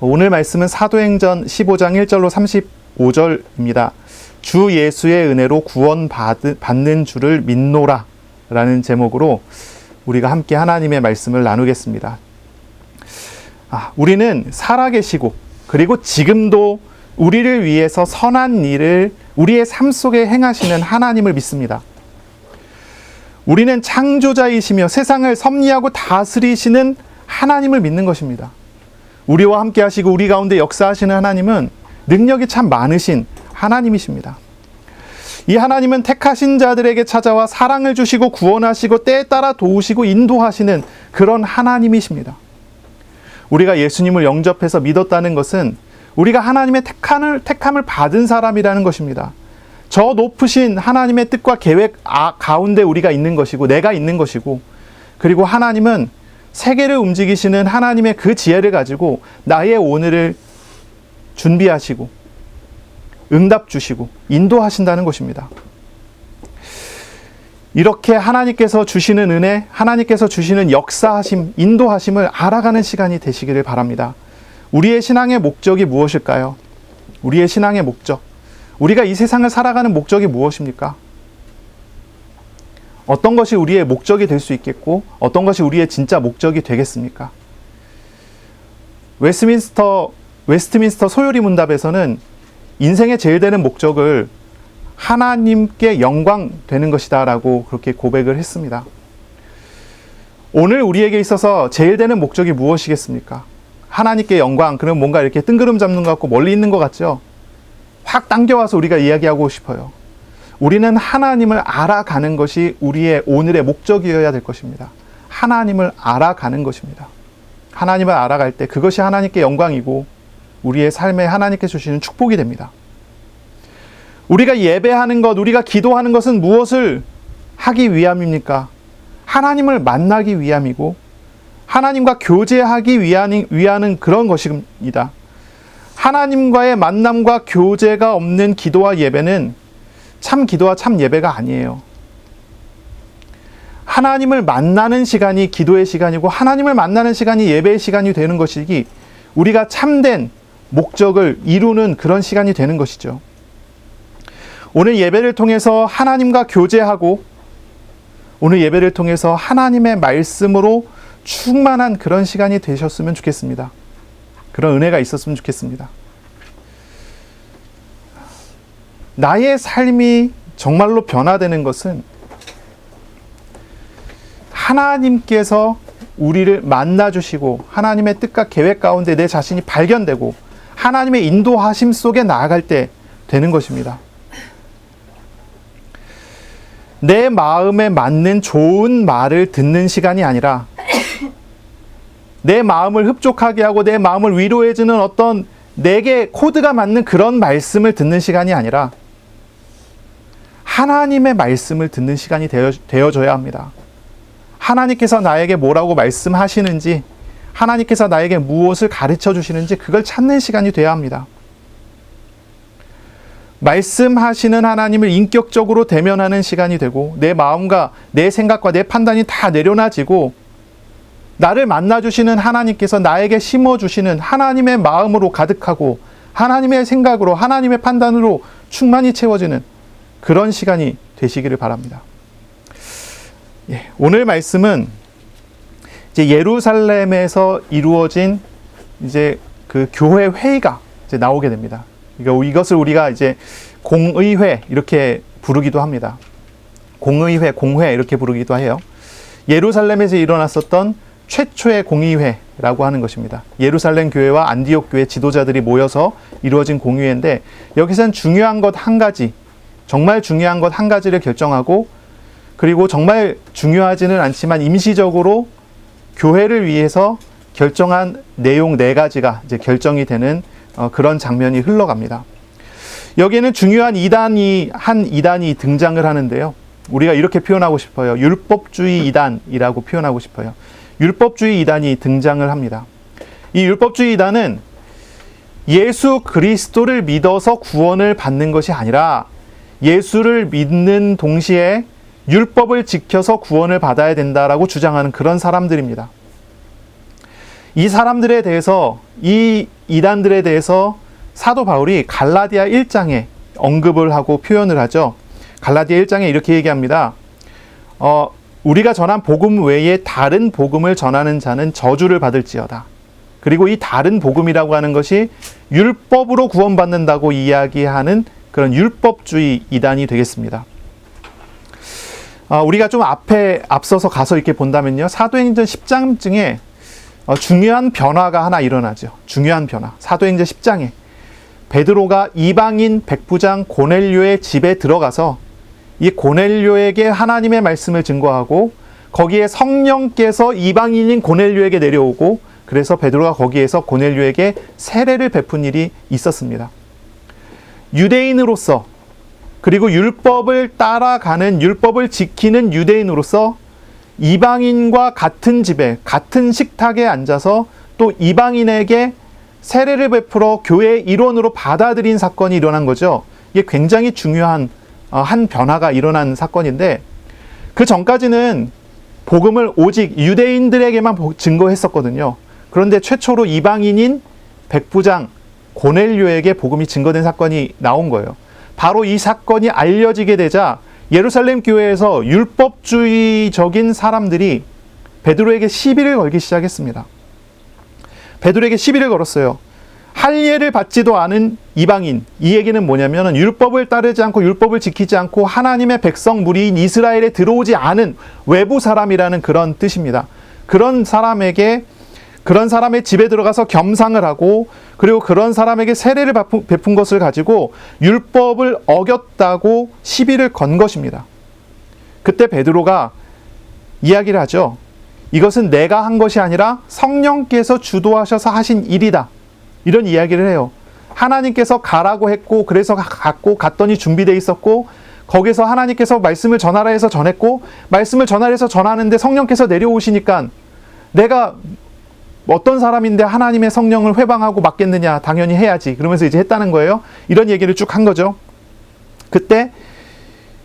오늘 말씀은 사도행전 15장 1절로 35절입니다. 주 예수의 은혜로 구원받는 줄을 믿노라 라는 제목으로 우리가 함께 하나님의 말씀을 나누겠습니다. 우리는 살아계시고 그리고 지금도 우리를 위해서 선한 일을 우리의 삶 속에 행하시는 하나님을 믿습니다. 우리는 창조자이시며 세상을 섭리하고 다스리시는 하나님을 믿는 것입니다. 우리와 함께 하시고 우리 가운데 역사하시는 하나님은 능력이 참 많으신 하나님이십니다. 이 하나님은 택하신 자들에게 찾아와 사랑을 주시고 구원하시고 때에 따라 도우시고 인도하시는 그런 하나님이십니다. 우리가 예수님을 영접해서 믿었다는 것은 우리가 하나님의 택함을 받은 사람이라는 것입니다. 저 높으신 하나님의 뜻과 계획 가운데 우리가 있는 것이고 내가 있는 것이고, 그리고 하나님은 세계를 움직이시는 하나님의 그 지혜를 가지고 나의 오늘을 준비하시고 응답 주시고 인도하신다는 것입니다. 이렇게 하나님께서 주시는 은혜, 하나님께서 주시는 역사하심, 인도하심을 알아가는 시간이 되시기를 바랍니다. 우리의 신앙의 목적이 무엇일까요? 우리의 신앙의 목적, 우리가 이 세상을 살아가는 목적이 무엇입니까? 어떤 것이 우리의 목적이 될 수 있겠고 어떤 것이 우리의 진짜 목적이 되겠습니까? 웨스트민스터 소요리 문답에서는 인생의 제일 되는 목적을 하나님께 영광 되는 것이다 라고 그렇게 고백을 했습니다. 오늘 우리에게 있어서 제일 되는 목적이 무엇이겠습니까? 하나님께 영광, 그럼 뭔가 이렇게 뜬구름 잡는 것 같고 멀리 있는 것 같죠? 확 당겨와서 우리가 이야기하고 싶어요. 우리는 하나님을 알아가는 것이 우리의 오늘의 목적이어야 될 것입니다. 하나님을 알아가는 것입니다. 하나님을 알아갈 때 그것이 하나님께 영광이고 우리의 삶에 하나님께 주시는 축복이 됩니다. 우리가 예배하는 것, 우리가 기도하는 것은 무엇을 하기 위함입니까? 하나님을 만나기 위함이고 하나님과 교제하기 위하는 그런 것입니다. 하나님과의 만남과 교제가 없는 기도와 예배는 참 기도와 참 예배가 아니에요. 하나님을 만나는 시간이 기도의 시간이고 하나님을 만나는 시간이 예배의 시간이 되는 것이기 우리가 참된 목적을 이루는 그런 시간이 되는 것이죠. 오늘 예배를 통해서 하나님과 교제하고 오늘 예배를 통해서 하나님의 말씀으로 충만한 그런 시간이 되셨으면 좋겠습니다. 그런 은혜가 있었으면 좋겠습니다. 나의 삶이 정말로 변화되는 것은 하나님께서 우리를 만나주시고 하나님의 뜻과 계획 가운데 내 자신이 발견되고 하나님의 인도하심 속에 나아갈 때 되는 것입니다. 내 마음에 맞는 좋은 말을 듣는 시간이 아니라 내 마음을 흡족하게 하고 내 마음을 위로해주는 어떤 내게 코드가 맞는 그런 말씀을 듣는 시간이 아니라 하나님의 말씀을 듣는 시간이 되어져야 합니다. 하나님께서 나에게 뭐라고 말씀하시는지, 하나님께서 나에게 무엇을 가르쳐 주시는지 그걸 찾는 시간이 되어야 합니다. 말씀하시는 하나님을 인격적으로 대면하는 시간이 되고 내 마음과 내 생각과 내 판단이 다 내려놔지고 나를 만나주시는 하나님께서 나에게 심어주시는 하나님의 마음으로 가득하고 하나님의 생각으로 하나님의 판단으로 충만히 채워지는 그런 시간이 되시기를 바랍니다. 오늘 말씀은 이제 예루살렘에서 이루어진 이제 그 교회 회의가 이제 나오게 됩니다. 이것을 우리가 이제 공의회 이렇게 부르기도 합니다. 공의회, 공회 이렇게 부르기도 해요. 예루살렘에서 일어났었던 최초의 공의회라고 하는 것입니다. 예루살렘 교회와 안디옥 교회 지도자들이 모여서 이루어진 공의회인데 여기서는 중요한 것 한 가지, 정말 중요한 것 한 가지를 결정하고 그리고 정말 중요하지는 않지만 임시적으로 교회를 위해서 결정한 내용 4가지가 이제 결정이 되는 그런 장면이 흘러갑니다. 여기에는 중요한 한 이단이 등장을 하는데요. 우리가 이렇게 표현하고 싶어요. 율법주의 이단이라고 표현하고 싶어요. 율법주의 이단이 등장을 합니다. 이 율법주의 이단은 예수 그리스도를 믿어서 구원을 받는 것이 아니라 예수를 믿는 동시에 율법을 지켜서 구원을 받아야 된다라고 주장하는 그런 사람들입니다. 이 사람들에 대해서 이 이단들에 대해서 사도 바울이 갈라디아 1장에 언급을 하고 표현을 하죠. 갈라디아 1장에 이렇게 얘기합니다. 우리가 전한 복음 외에 다른 복음을 전하는 자는 저주를 받을지어다. 그리고 이 다른 복음이라고 하는 것이 율법으로 구원받는다고 이야기하는 그런 율법주의 이단이 되겠습니다. 우리가 좀 앞서서 가서 이렇게 본다면요. 사도행전 10장쯤에 중요한 변화가 하나 일어나죠. 중요한 변화. 사도행전 10장에 베드로가 이방인 백부장 고넬료의 집에 들어가서 이 고넬료에게 하나님의 말씀을 증거하고 거기에 성령께서 이방인인 고넬료에게 내려오고 그래서 베드로가 거기에서 고넬료에게 세례를 베푼 일이 있었습니다. 유대인으로서 그리고 율법을 따라가는 율법을 지키는 유대인으로서 이방인과 같은 집에 같은 식탁에 앉아서 또 이방인에게 세례를 베풀어 교회의 일원으로 받아들인 사건이 일어난 거죠. 이게 굉장히 중요한 한 변화가 일어난 사건인데 그 전까지는 복음을 오직 유대인들에게만 증거했었거든요. 그런데 최초로 이방인인 백부장 고넬료에게 복음이 증거된 사건이 나온 거예요. 바로 이 사건이 알려지게 되자 예루살렘 교회에서 율법주의적인 사람들이 베드로에게 시비를 걸기 시작했습니다. 베드로에게 시비를 걸었어요. 할례를 받지도 않은 이방인, 이 얘기는 뭐냐면 율법을 따르지 않고 율법을 지키지 않고 하나님의 백성 무리인 이스라엘에 들어오지 않은 외부 사람이라는 그런 뜻입니다. 그런 사람의 집에 들어가서 겸상을 하고 그리고 그런 사람에게 세례를 베푼 것을 가지고 율법을 어겼다고 시비를 건 것입니다. 그때 베드로가 이야기를 하죠. 이것은 내가 한 것이 아니라 성령께서 주도하셔서 하신 일이다. 이런 이야기를 해요. 하나님께서 가라고 했고 그래서 갔더니 준비되어 있었고 거기서 하나님께서 말씀을 전하라 해서 전했고 말씀을 전하라 해서 전하는데 성령께서 내려오시니까 내가 어떤 사람인데 하나님의 성령을 회방하고 맡겠느냐, 당연히 해야지. 그러면서 이제 했다는 거예요. 이런 얘기를 쭉 한 거죠. 그때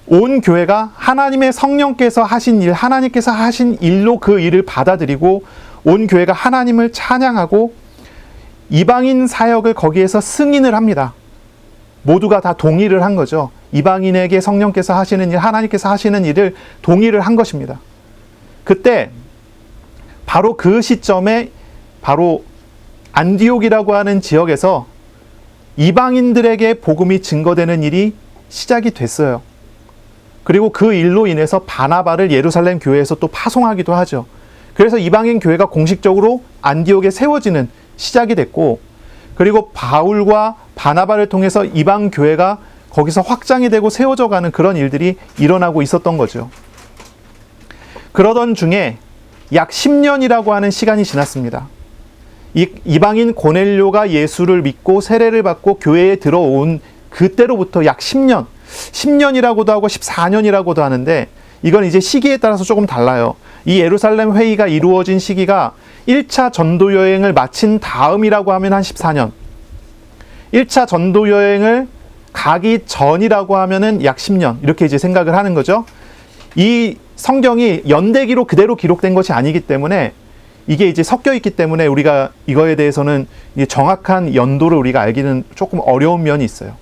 온 교회가 하나님의 성령께서 하신 일, 하나님께서 하신 일로 그 일을 받아들이고 온 교회가 하나님을 찬양하고 이방인 사역을 거기에서 승인을 합니다. 모두가 다 동의를 한 거죠. 이방인에게 성령께서 하시는 일, 하나님께서 하시는 일을 동의를 한 것입니다. 그때 바로 그 시점에 바로 안디옥이라고 하는 지역에서 이방인들에게 복음이 증거되는 일이 시작이 됐어요. 그리고 그 일로 인해서 바나바를 예루살렘 교회에서 또 파송하기도 하죠. 그래서 이방인 교회가 공식적으로 안디옥에 세워지는 시작이 됐고 그리고 바울과 바나바를 통해서 이방 교회가 거기서 확장이 되고 세워져 가는 그런 일들이 일어나고 있었던 거죠. 그러던 중에 약 10년이라고 하는 시간이 지났습니다. 이방인 고넬료가 예수를 믿고 세례를 받고 교회에 들어온 그때로부터 약 10년, 10년이라고도 하고 14년이라고도 하는데 이건 이제 시기에 따라서 조금 달라요. 이 예루살렘 회의가 이루어진 시기가 1차 전도 여행을 마친 다음이라고 하면 한 14년, 1차 전도 여행을 가기 전이라고 하면은 약 10년, 이렇게 이제 생각을 하는 거죠. 이 성경이 연대기로 그대로 기록된 것이 아니기 때문에 이게 이제 섞여 있기 때문에 우리가 이거에 대해서는 정확한 연도를 우리가 알기는 조금 어려운 면이 있어요.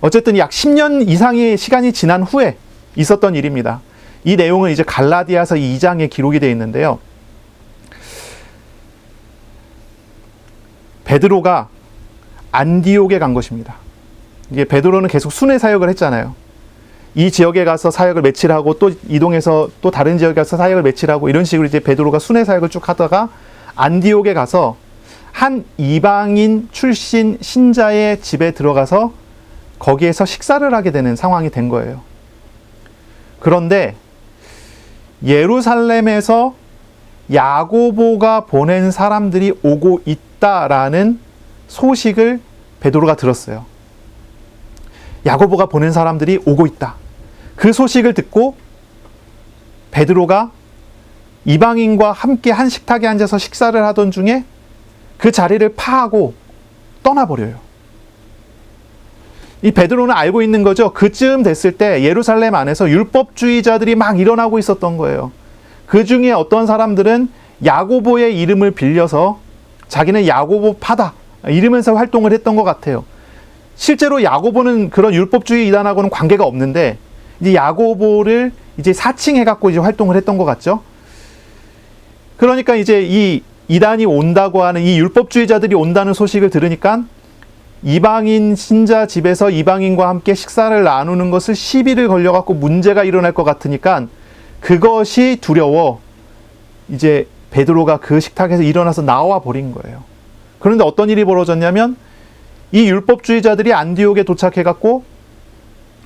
어쨌든 약 10년 이상의 시간이 지난 후에 있었던 일입니다. 이 내용은 이제 갈라디아서 2장에 기록이 되어 있는데요. 베드로가 안디옥에 간 것입니다. 이게 베드로는 계속 순회 사역을 했잖아요. 이 지역에 가서 사역을 며칠 하고 또 이동해서 또 다른 지역에 가서 사역을 며칠 하고 이런 식으로 이제 베드로가 순회 사역을 쭉 하다가 안디옥에 가서 한 이방인 출신 신자의 집에 들어가서 거기에서 식사를 하게 되는 상황이 된 거예요. 그런데 예루살렘에서 야고보가 보낸 사람들이 오고 있다라는 소식을 베드로가 들었어요. 야고보가 보낸 사람들이 오고 있다. 그 소식을 듣고 베드로가 이방인과 함께 한 식탁에 앉아서 식사를 하던 중에 그 자리를 파하고 떠나버려요. 이 베드로는 알고 있는 거죠. 그쯤 됐을 때 예루살렘 안에서 율법주의자들이 막 일어나고 있었던 거예요. 그 중에 어떤 사람들은 야고보의 이름을 빌려서 자기는 야고보파다 이러면서 활동을 했던 것 같아요. 실제로 야고보는 그런 율법주의 이단하고는 관계가 없는데 이제 야고보를 이제 사칭해갖고 이제 활동을 했던 것 같죠. 그러니까 이제 이 이단이 온다고 하는, 이 율법주의자들이 온다는 소식을 들으니까 이방인 신자 집에서 이방인과 함께 식사를 나누는 것을 시비를 걸려갖고 문제가 일어날 것 같으니까 그것이 두려워 이제 베드로가 그 식탁에서 일어나서 나와 버린 거예요. 그런데 어떤 일이 벌어졌냐면 이 율법주의자들이 안디옥에 도착해갖고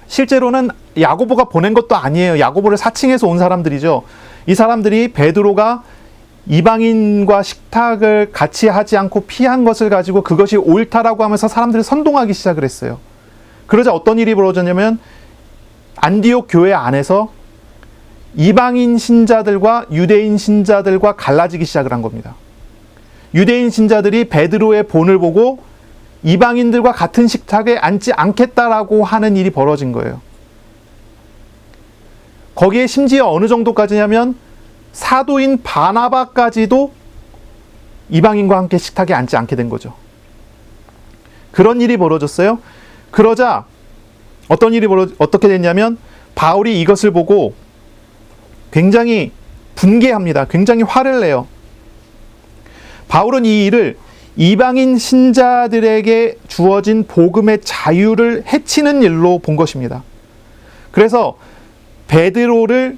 실제로는 야고보가 보낸 것도 아니에요. 야고보를 사칭해서 온 사람들이죠. 이 사람들이 베드로가 이방인과 식탁을 같이 하지 않고 피한 것을 가지고 그것이 옳다라고 하면서 사람들이 선동하기 시작을 했어요. 그러자 어떤 일이 벌어졌냐면 안디옥 교회 안에서 이방인 신자들과 유대인 신자들과 갈라지기 시작을 한 겁니다. 유대인 신자들이 베드로의 본을 보고 이방인들과 같은 식탁에 앉지 않겠다라고 하는 일이 벌어진 거예요. 거기에 심지어 어느 정도까지냐면 사도인 바나바까지도 이방인과 함께 식탁에 앉지 않게 된 거죠. 그런 일이 벌어졌어요. 그러자 어떻게 됐냐면 바울이 이것을 보고 굉장히 분개합니다. 굉장히 화를 내요. 바울은 이 일을 이방인 신자들에게 주어진 복음의 자유를 해치는 일로 본 것입니다. 그래서 베드로를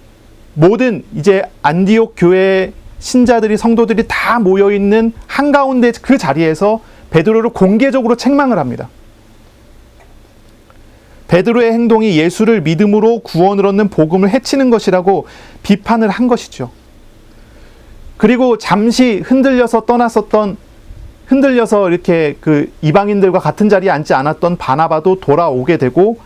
모든 이제 안디옥 교회 신자들이, 성도들이 다 모여있는 한가운데 그 자리에서 베드로를 공개적으로 책망을 합니다. 베드로의 행동이 예수를 믿음으로 구원을 얻는 복음을 해치는 것이라고 비판을 한 것이죠. 그리고 잠시 흔들려서 이렇게 그 이방인들과 같은 자리에 앉지 않았던 바나바도 돌아오게 되고,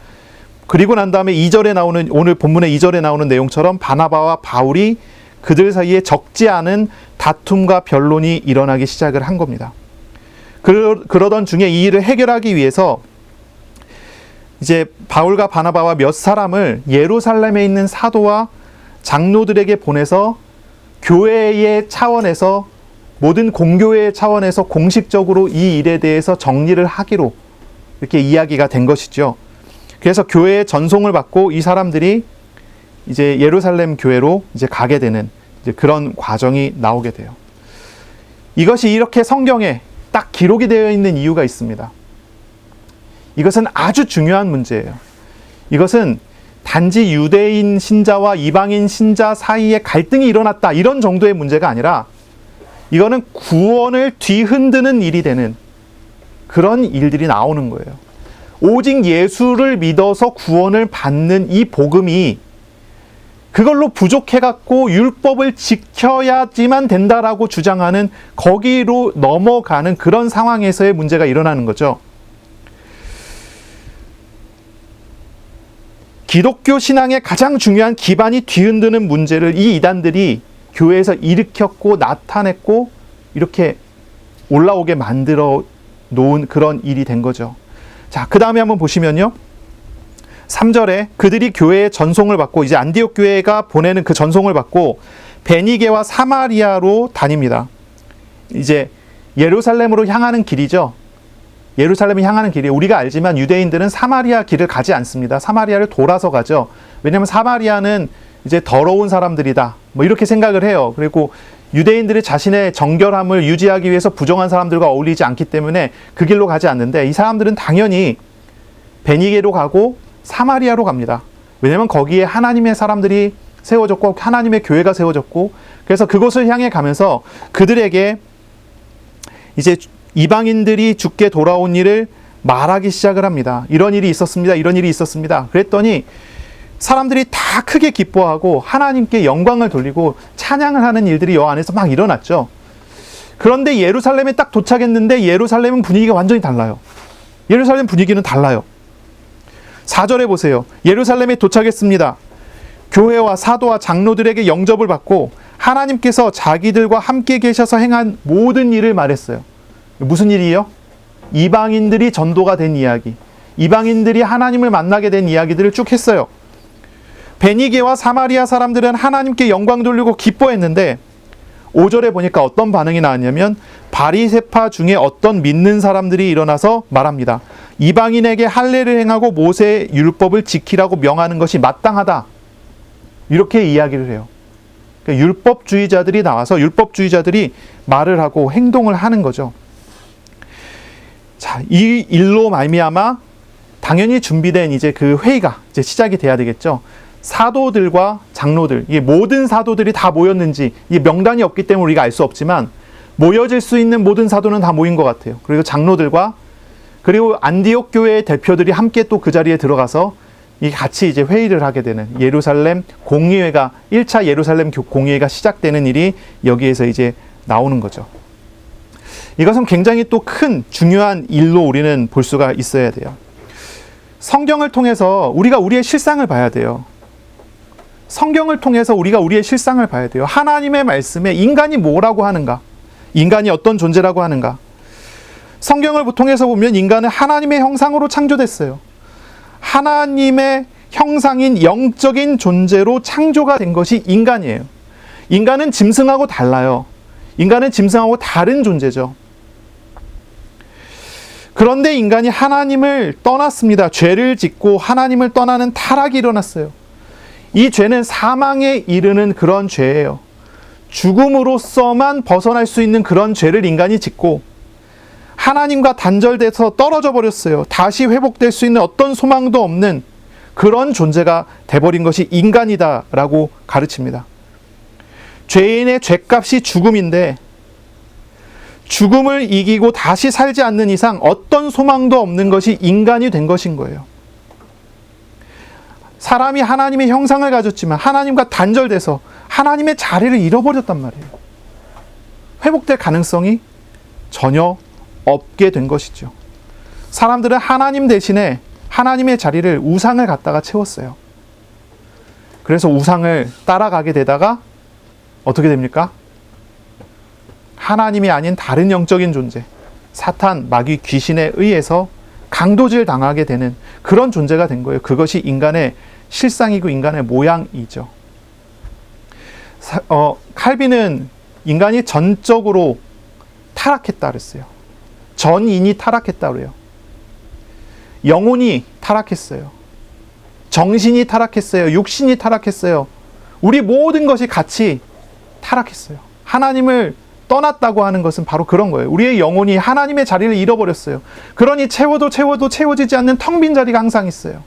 그리고 난 다음에 2절에 나오는, 오늘 본문의 2절에 나오는 내용처럼 바나바와 바울이 그들 사이에 적지 않은 다툼과 변론이 일어나기 시작을 한 겁니다. 그러던 중에 이 일을 해결하기 위해서 이제 바울과 바나바와 몇 사람을 예루살렘에 있는 사도와 장로들에게 보내서 교회의 차원에서, 모든 공교회의 차원에서 공식적으로 이 일에 대해서 정리를 하기로 이렇게 이야기가 된 것이죠. 그래서 교회의 전송을 받고 이 사람들이 이제 예루살렘 교회로 이제 가게 되는 이제 그런 과정이 나오게 돼요. 이것이 이렇게 성경에 딱 기록이 되어 있는 이유가 있습니다. 이것은 아주 중요한 문제예요. 이것은 단지 유대인 신자와 이방인 신자 사이에 갈등이 일어났다, 이런 정도의 문제가 아니라 이거는 구원을 뒤흔드는 일이 되는 그런 일들이 나오는 거예요. 오직 예수를 믿어서 구원을 받는 이 복음이 그걸로 부족해갖고 율법을 지켜야지만 된다라고 주장하는, 거기로 넘어가는 그런 상황에서의 문제가 일어나는 거죠. 기독교 신앙의 가장 중요한 기반이 뒤흔드는 문제를 이 이단들이 교회에서 일으켰고 나타냈고 이렇게 올라오게 만들어 놓은 그런 일이 된 거죠. 자, 그 다음에 한번 보시면요. 3절에 그들이 교회의 전송을 받고, 이제 안디옥 교회가 보내는 그 전송을 받고 베니게와 사마리아로 다닙니다. 이제 예루살렘으로 향하는 길이죠. 예루살렘을 향하는 길이에요. 우리가 알지만 유대인들은 사마리아 길을 가지 않습니다. 사마리아를 돌아서 가죠. 왜냐하면 사마리아는 이제 더러운 사람들이다, 뭐 이렇게 생각을 해요. 그리고 유대인들이 자신의 정결함을 유지하기 위해서 부정한 사람들과 어울리지 않기 때문에 그 길로 가지 않는데, 이 사람들은 당연히 베니게로 가고 사마리아로 갑니다. 왜냐하면 거기에 하나님의 사람들이 세워졌고 하나님의 교회가 세워졌고, 그래서 그곳을 향해 가면서 그들에게 이제 이방인들이 죽게 돌아온 일을 말하기 시작을 합니다. 이런 일이 있었습니다. 이런 일이 있었습니다. 그랬더니 사람들이 다 크게 기뻐하고 하나님께 영광을 돌리고 찬양을 하는 일들이 여 안에서 막 일어났죠. 그런데 예루살렘에 딱 도착했는데 예루살렘은 분위기가 완전히 달라요. 예루살렘 분위기는 달라요. 4절에 보세요. 예루살렘에 도착했습니다. 교회와 사도와 장로들에게 영접을 받고 하나님께서 자기들과 함께 계셔서 행한 모든 일을 말했어요. 무슨 일이에요? 이방인들이 전도가 된 이야기, 이방인들이 하나님을 만나게 된 이야기들을 쭉 했어요. 베니게와 사마리아 사람들은 하나님께 영광 돌리고 기뻐했는데 5절에 보니까 어떤 반응이 나왔냐면 바리새파 중에 어떤 믿는 사람들이 일어나서 말합니다. 이방인에게 할례를 행하고 모세의 율법을 지키라고 명하는 것이 마땅하다. 이렇게 이야기를 해요. 그러니까 율법주의자들이 나와서 율법주의자들이 말을 하고 행동을 하는 거죠. 자, 이 일로 말미암아 당연히 준비된 이제 그 회의가 이제 시작이 돼야 되겠죠. 사도들과 장로들, 이게 모든 사도들이 다 모였는지, 이게 명단이 없기 때문에 우리가 알 수 없지만 모여질 수 있는 모든 사도는 다 모인 것 같아요. 그리고 장로들과 그리고 안디옥 교회의 대표들이 함께 또 그 자리에 들어가서 이 같이 이제 회의를 하게 되는 예루살렘 공의회가 1차 예루살렘 공의회가 시작되는 일이 여기에서 이제 나오는 거죠. 이것은 굉장히 또 큰 중요한 일로 우리는 볼 수가 있어야 돼요. 성경을 통해서 우리가 우리의 실상을 봐야 돼요. 성경을 통해서 우리가 우리의 실상을 봐야 돼요. 하나님의 말씀에 인간이 뭐라고 하는가? 인간이 어떤 존재라고 하는가? 성경을 통해서 보면 인간은 하나님의 형상으로 창조됐어요. 하나님의 형상인 영적인 존재로 창조가 된 것이 인간이에요. 인간은 짐승하고 달라요. 인간은 짐승하고 다른 존재죠. 그런데 인간이 하나님을 떠났습니다. 죄를 짓고 하나님을 떠나는 타락이 일어났어요. 이 죄는 사망에 이르는 그런 죄예요. 죽음으로서만 벗어날 수 있는 그런 죄를 인간이 짓고 하나님과 단절돼서 떨어져 버렸어요. 다시 회복될 수 있는 어떤 소망도 없는 그런 존재가 돼버린 것이 인간이다라고 가르칩니다. 죄인의 죄값이 죽음인데 죽음을 이기고 다시 살지 않는 이상 어떤 소망도 없는 것이 인간이 된 것인 거예요. 사람이 하나님의 형상을 가졌지만 하나님과 단절돼서 하나님의 자리를 잃어버렸단 말이에요. 회복될 가능성이 전혀 없게 된 것이죠. 사람들은 하나님 대신에 하나님의 자리를 우상을 갖다가 채웠어요. 그래서 우상을 따라가게 되다가 어떻게 됩니까? 하나님이 아닌 다른 영적인 존재, 사탄, 마귀, 귀신에 의해서 강도질 당하게 되는 그런 존재가 된 거예요. 그것이 인간의 실상이고 인간의 모양이죠. 칼빈은 인간이 전적으로 타락했다 그랬어요. 전인이 타락했다 그래요. 영혼이 타락했어요. 정신이 타락했어요. 육신이 타락했어요. 우리 모든 것이 같이 타락했어요. 하나님을 떠났다고 하는 것은 바로 그런 거예요. 우리의 영혼이 하나님의 자리를 잃어버렸어요. 그러니 채워도 채워지지 않는 텅 빈 자리가 항상 있어요.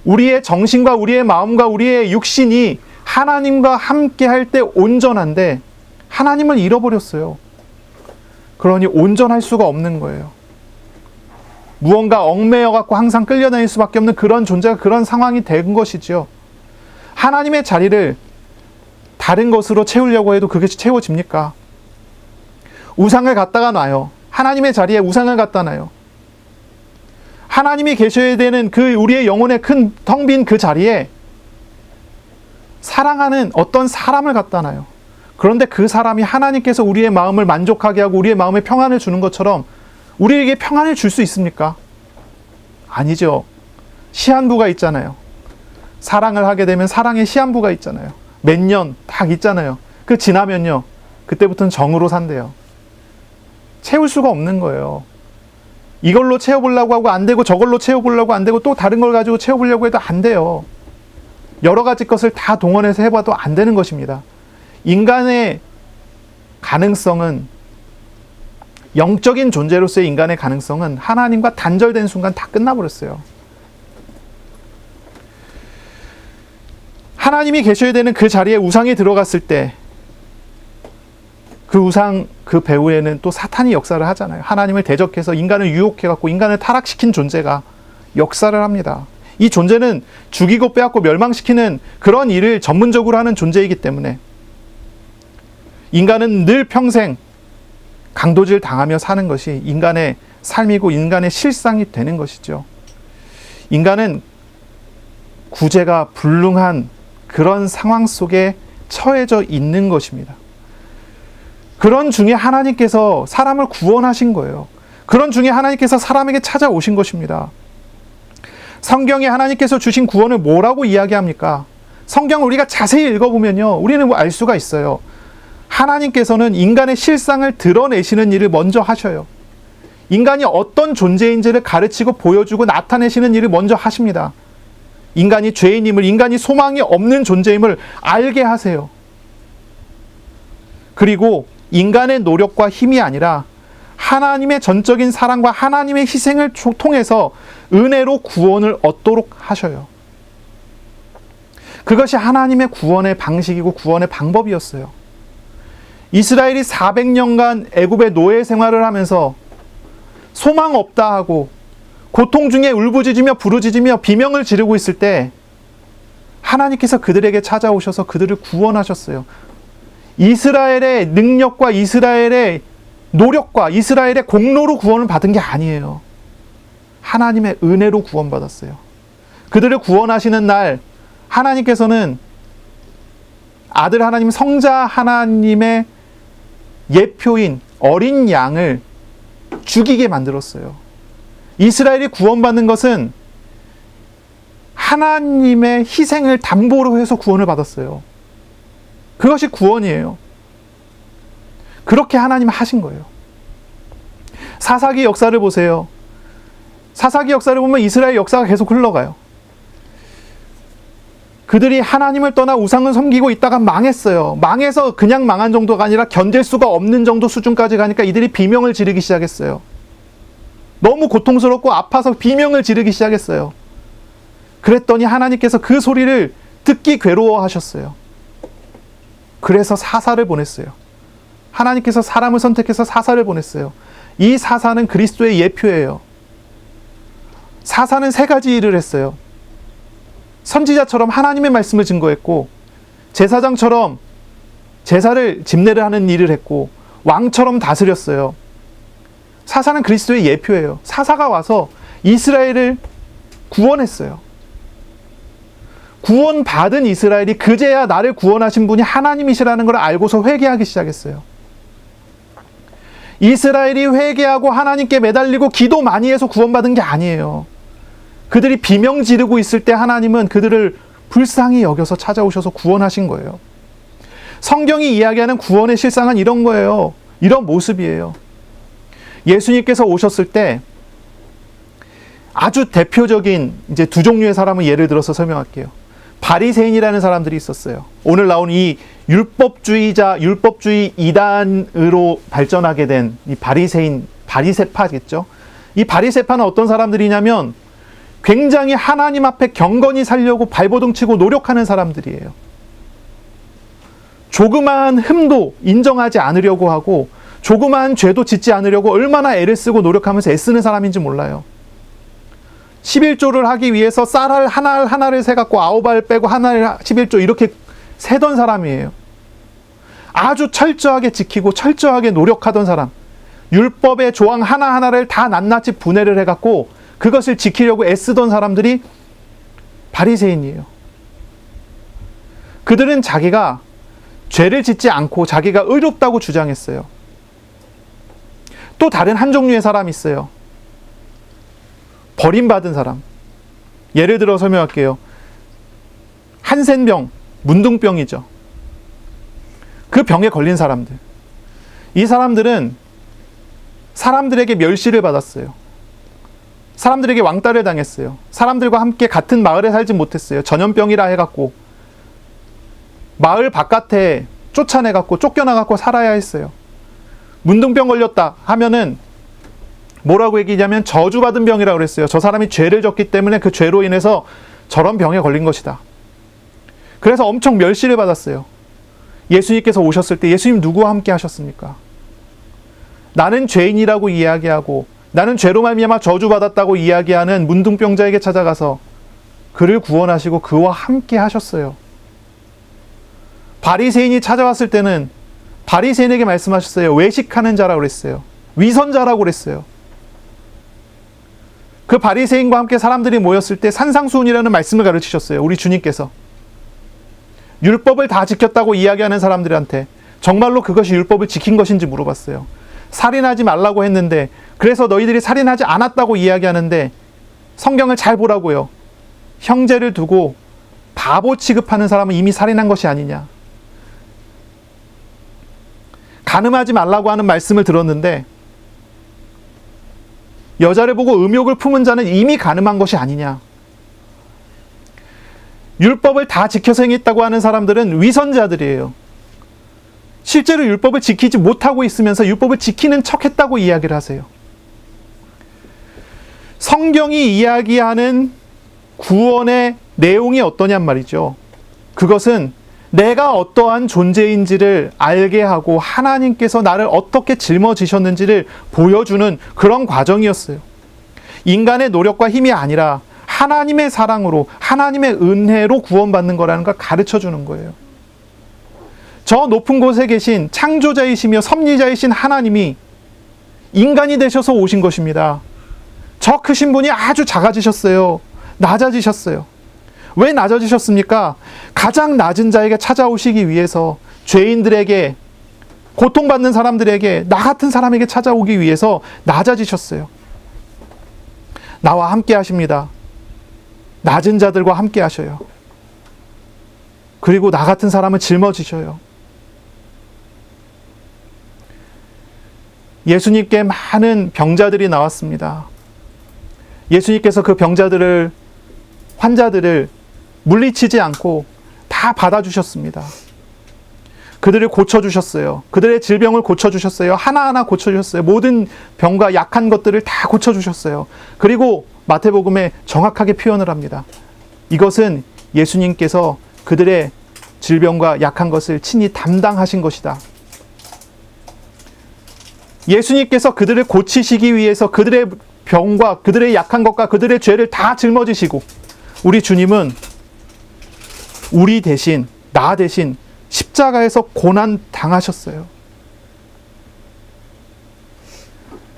우리의 정신과 우리의 마음과 우리의 육신이 하나님과 함께 할 때 온전한데 하나님을 잃어버렸어요. 그러니 온전할 수가 없는 거예요. 무언가 얽매여 갖고 항상 끌려다닐 수밖에 없는 그런 존재가 그런 상황이 된 것이죠. 하나님의 자리를 다른 것으로 채우려고 해도 그것이 채워집니까? 우상을 갖다가 놔요. 하나님의 자리에 우상을 갖다 놔요. 하나님이 계셔야 되는 그 우리의 영혼의 큰 텅 빈 그 자리에 사랑하는 어떤 사람을 갖다 놔요. 그런데 그 사람이 하나님께서 우리의 마음을 만족하게 하고 우리의 마음에 평안을 주는 것처럼 우리에게 평안을 줄 수 있습니까? 아니죠. 시한부가 있잖아요. 사랑을 하게 되면 사랑의 시한부가 있잖아요. 몇 년 딱 있잖아요. 그 지나면요. 그때부터는 정으로 산대요. 채울 수가 없는 거예요. 이걸로 채워보려고 하고 안 되고 저걸로 채워보려고 안 되고 또 다른 걸 가지고 채워보려고 해도 안 돼요. 여러 가지 것을 다 동원해서 해봐도 안 되는 것입니다. 인간의 가능성은 영적인 존재로서의 인간의 가능성은 하나님과 단절된 순간 다 끝나버렸어요. 하나님이 계셔야 되는 그 자리에 우상이 들어갔을 때 그 우상, 그 배후에는 또 사탄이 역사를 하잖아요. 하나님을 대적해서 인간을 유혹해갖고 인간을 타락시킨 존재가 역사를 합니다. 이 존재는 죽이고 빼앗고 멸망시키는 그런 일을 전문적으로 하는 존재이기 때문에 인간은 늘 평생 강도질 당하며 사는 것이 인간의 삶이고 인간의 실상이 되는 것이죠. 인간은 구제가 불능한 그런 상황 속에 처해져 있는 것입니다. 그런 중에 하나님께서 사람을 구원하신 거예요. 그런 중에 하나님께서 사람에게 찾아오신 것입니다. 성경에 하나님께서 주신 구원을 뭐라고 이야기합니까? 성경을 우리가 자세히 읽어보면요, 우리는 알 수가 있어요. 하나님께서는 인간의 실상을 드러내시는 일을 먼저 하셔요. 인간이 어떤 존재인지를 가르치고 보여주고 나타내시는 일을 먼저 하십니다. 인간이 죄인임을, 인간이 소망이 없는 존재임을 알게 하세요. 그리고 인간의 노력과 힘이 아니라 하나님의 전적인 사랑과 하나님의 희생을 통해서 은혜로 구원을 얻도록 하셔요. 그것이 하나님의 구원의 방식이고 구원의 방법이었어요. 이스라엘이 400년간 애굽의 노예 생활을 하면서 소망 없다 하고 고통 중에 울부짖으며 부르짖으며 비명을 지르고 있을 때 하나님께서 그들에게 찾아오셔서 그들을 구원하셨어요. 이스라엘의 능력과 이스라엘의 노력과 이스라엘의 공로로 구원을 받은 게 아니에요. 하나님의 은혜로 구원받았어요. 그들을 구원하시는 날 하나님께서는 아들 하나님, 성자 하나님의 예표인 어린 양을 죽이게 만들었어요. 이스라엘이 구원받는 것은 하나님의 희생을 담보로 해서 구원을 받았어요. 그것이 구원이에요. 그렇게 하나님은 하신 거예요. 사사기 역사를 보세요. 사사기 역사를 보면 이스라엘 역사가 계속 흘러가요. 그들이 하나님을 떠나 우상을 섬기고 있다가 망했어요. 망해서 그냥 망한 정도가 아니라 견딜 수가 없는 정도 수준까지 가니까 이들이 비명을 지르기 시작했어요. 너무 고통스럽고 아파서 비명을 지르기 시작했어요. 그랬더니 하나님께서 그 소리를 듣기 괴로워하셨어요. 그래서 사사를 보냈어요. 하나님께서 사람을 선택해서 사사를 보냈어요. 이 사사는 그리스도의 예표예요. 사사는 3가지 일을 했어요. 선지자처럼 하나님의 말씀을 증거했고, 제사장처럼 제사를 집례를 하는 일을 했고, 왕처럼 다스렸어요. 사사는 그리스도의 예표예요. 사사가 와서 이스라엘을 구원했어요. 구원받은 이스라엘이 그제야 나를 구원하신 분이 하나님이시라는 걸 알고서 회개하기 시작했어요. 이스라엘이 회개하고 하나님께 매달리고 기도 많이 해서 구원받은 게 아니에요. 그들이 비명 지르고 있을 때 하나님은 그들을 불쌍히 여겨서 찾아오셔서 구원하신 거예요. 성경이 이야기하는 구원의 실상은 이런 거예요. 이런 모습이에요. 예수님께서 오셨을 때 아주 대표적인 이제 2 종류의 사람을 예를 들어서 설명할게요. 바리새인이라는 사람들이 있었어요. 오늘 나온 이 율법주의 이단으로 발전하게 된 이 바리새인, 바리새파겠죠. 이 바리새파는 어떤 사람들이냐면 굉장히 하나님 앞에 경건히 살려고 발버둥 치고 노력하는 사람들이에요. 조그마한 흠도 인정하지 않으려고 하고 조그마한 죄도 짓지 않으려고 얼마나 애를 쓰고 노력하면서 애쓰는 사람인지 몰라요. 11조를 하기 위해서 쌀알 하나를 세갖고 9알 빼고 하나를 11조 이렇게 세던 사람이에요. 아주 철저하게 지키고 철저하게 노력하던 사람. 율법의 조항 하나하나를 다 낱낱이 분해를 해갖고 그것을 지키려고 애쓰던 사람들이 바리새인이에요. 그들은 자기가 죄를 짓지 않고 자기가 의롭다고 주장했어요. 또 다른 한 종류의 사람이 있어요. 버림받은 사람. 예를 들어 설명할게요. 한센병, 문둥병이죠. 그 병에 걸린 사람들. 이 사람들은 사람들에게 멸시를 받았어요. 사람들에게 왕따를 당했어요. 사람들과 함께 같은 마을에 살지 못했어요. 전염병이라 해갖고 마을 바깥에 쫓아내갖고 쫓겨나갖고 살아야 했어요. 문둥병 걸렸다 하면은 뭐라고 얘기냐면 저주받은 병이라고 그랬어요. 저 사람이 죄를 졌기 때문에 그 죄로 인해서 저런 병에 걸린 것이다. 그래서 엄청 멸시를 받았어요. 예수님께서 오셨을 때 예수님 누구와 함께 하셨습니까? 나는 죄인이라고 이야기하고 나는 죄로 말미암아 저주받았다고 이야기하는 문둥병자에게 찾아가서 그를 구원하시고 그와 함께 하셨어요. 바리새인이 찾아왔을 때는 바리새인에게 말씀하셨어요. 외식하는 자라고 그랬어요. 위선자라고 그랬어요. 그 바리새인과 함께 사람들이 모였을 때 산상수훈이라는 말씀을 가르치셨어요. 우리 주님께서. 율법을 다 지켰다고 이야기하는 사람들한테 정말로 그것이 율법을 지킨 것인지 물어봤어요. 살인하지 말라고 했는데 그래서 너희들이 살인하지 않았다고 이야기하는데 성경을 잘 보라고요. 형제를 두고 바보 취급하는 사람은 이미 살인한 것이 아니냐. 간음하지 말라고 하는 말씀을 들었는데 여자를 보고 음욕을 품은 자는 이미 간음한 것이 아니냐. 율법을 다 지켜서 행했다고 하는 사람들은 위선자들이에요. 실제로 율법을 지키지 못하고 있으면서 율법을 지키는 척했다고 이야기를 하세요. 성경이 이야기하는 구원의 내용이 어떠냔 말이죠. 그것은 내가 어떠한 존재인지를 알게 하고 하나님께서 나를 어떻게 짊어지셨는지를 보여주는 그런 과정이었어요. 인간의 노력과 힘이 아니라 하나님의 사랑으로, 하나님의 은혜로 구원받는 거라는 걸 가르쳐 주는 거예요. 저 높은 곳에 계신 창조자이시며 섭리자이신 하나님이 인간이 되셔서 오신 것입니다. 저 크신 분이 아주 작아지셨어요. 낮아지셨어요. 왜 낮아지셨습니까? 가장 낮은 자에게 찾아오시기 위해서, 죄인들에게, 고통받는 사람들에게, 나 같은 사람에게 찾아오기 위해서 낮아지셨어요. 나와 함께 하십니다. 낮은 자들과 함께 하셔요. 그리고 나 같은 사람을 짊어지셔요. 예수님께 많은 병자들이 나왔습니다. 예수님께서 그 병자들을, 환자들을 물리치지 않고 다 받아주셨습니다. 그들을 고쳐주셨어요. 그들의 질병을 고쳐주셨어요. 하나하나 고쳐주셨어요. 모든 병과 약한 것들을 다 고쳐주셨어요. 그리고 마태복음에 정확하게 표현을 합니다. 이것은 예수님께서 그들의 질병과 약한 것을 친히 담당하신 것이다. 예수님께서 그들을 고치시기 위해서 그들의 병과 그들의 약한 것과 그들의 죄를 다 짊어지시고, 우리 주님은 우리 대신, 나 대신 십자가에서 고난 당하셨어요.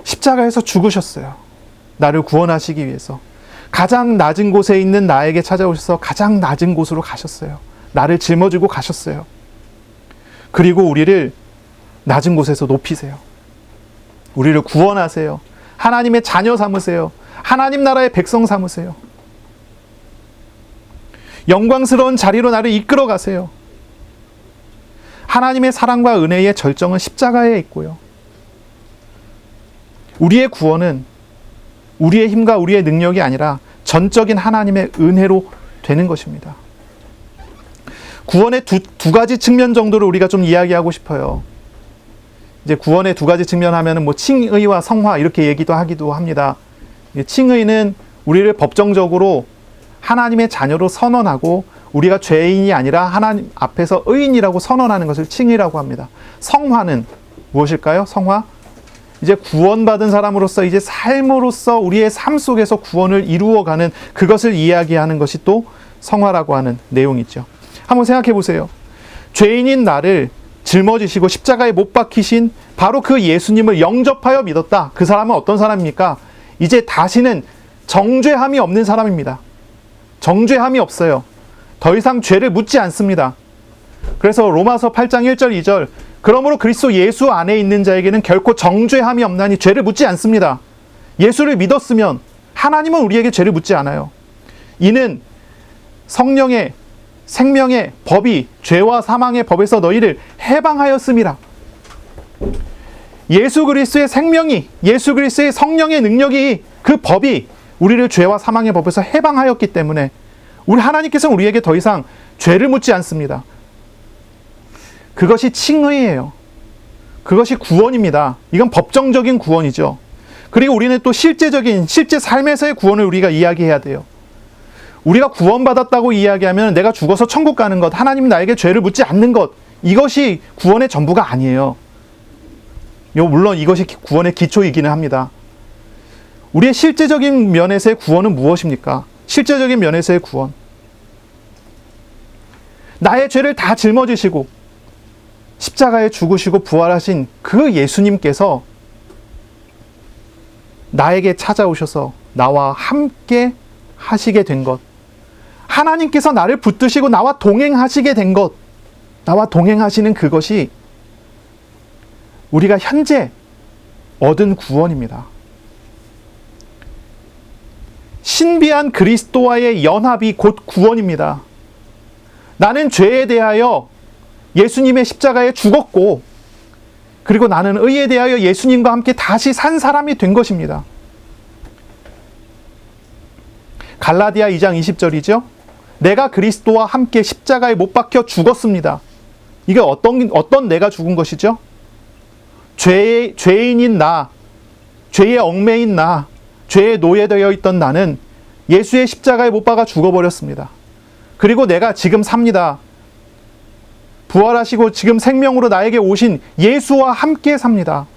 십자가에서 죽으셨어요. 나를 구원하시기 위해서. 가장 낮은 곳에 있는 나에게 찾아오셔서 가장 낮은 곳으로 가셨어요. 나를 짊어지고 가셨어요. 그리고 우리를 낮은 곳에서 높이세요. 우리를 구원하세요. 하나님의 자녀 삼으세요. 하나님 나라의 백성 삼으세요. 영광스러운 자리로 나를 이끌어 가세요. 하나님의 사랑과 은혜의 절정은 십자가에 있고요. 우리의 구원은 우리의 힘과 우리의 능력이 아니라 전적인 하나님의 은혜로 되는 것입니다. 구원의 두 가지 측면 정도를 우리가 좀 이야기하고 싶어요. 이제 구원의 두 가지 측면 하면은 뭐 칭의와 성화 이렇게 얘기도 하기도 합니다. 칭의는 우리를 법정적으로 하나님의 자녀로 선언하고 우리가 죄인이 아니라 하나님 앞에서 의인이라고 선언하는 것을 칭의라고 합니다. 성화는 무엇일까요? 성화? 이제 구원받은 사람으로서 이제 삶으로서 우리의 삶 속에서 구원을 이루어가는 그것을 이야기하는 것이 또 성화라고 하는 내용이죠. 한번 생각해 보세요. 죄인인 나를 짊어지시고 십자가에 못 박히신 바로 그 예수님을 영접하여 믿었다. 그 사람은 어떤 사람입니까? 이제 다시는 정죄함이 없는 사람입니다. 정죄함이 없어요. 더 이상 죄를 묻지 않습니다. 그래서 로마서 8장 1절 2절 그러므로 그리스도 예수 안에 있는 자에게는 결코 정죄함이 없나니 죄를 묻지 않습니다. 예수를 믿었으면 하나님은 우리에게 죄를 묻지 않아요. 이는 성령의 생명의 법이 죄와 사망의 법에서 너희를 해방하였음이라. 예수 그리스도의 생명이, 예수 그리스도의 성령의 능력이, 그 법이 우리를 죄와 사망의 법에서 해방하였기 때문에 우리 하나님께서는 우리에게 더 이상 죄를 묻지 않습니다. 그것이 칭의예요. 그것이 구원입니다. 이건 법정적인 구원이죠. 그리고 우리는 또 실제적인, 실제 삶에서의 구원을 우리가 이야기해야 돼요. 우리가 구원받았다고 이야기하면 내가 죽어서 천국 가는 것, 하나님 나에게 죄를 묻지 않는 것, 이것이 구원의 전부가 아니에요. 물론 이것이 구원의 기초이기는 합니다. 우리의 실제적인 면에서의 구원은 무엇입니까? 실제적인 면에서의 구원. 나의 죄를 다 짊어지시고 십자가에 죽으시고 부활하신 그 예수님께서 나에게 찾아오셔서 나와 함께 하시게 된 것, 하나님께서 나를 붙드시고 나와 동행하시게 된 것, 나와 동행하시는 그것이 우리가 현재 얻은 구원입니다. 신비한 그리스도와의 연합이 곧 구원입니다. 나는 죄에 대하여 예수님의 십자가에 죽었고 그리고 나는 의에 대하여 예수님과 함께 다시 산 사람이 된 것입니다. 갈라디아 2장 20절이죠. 내가 그리스도와 함께 십자가에 못 박혀 죽었습니다. 이게 어떤 내가 죽은 것이죠? 죄인인 나, 죄의 얽매인 나, 죄에 노예되어 있던 나는 예수의 십자가에 못 박아 죽어버렸습니다. 그리고 내가 지금 삽니다. 부활하시고 지금 생명으로 나에게 오신 예수와 함께 삽니다.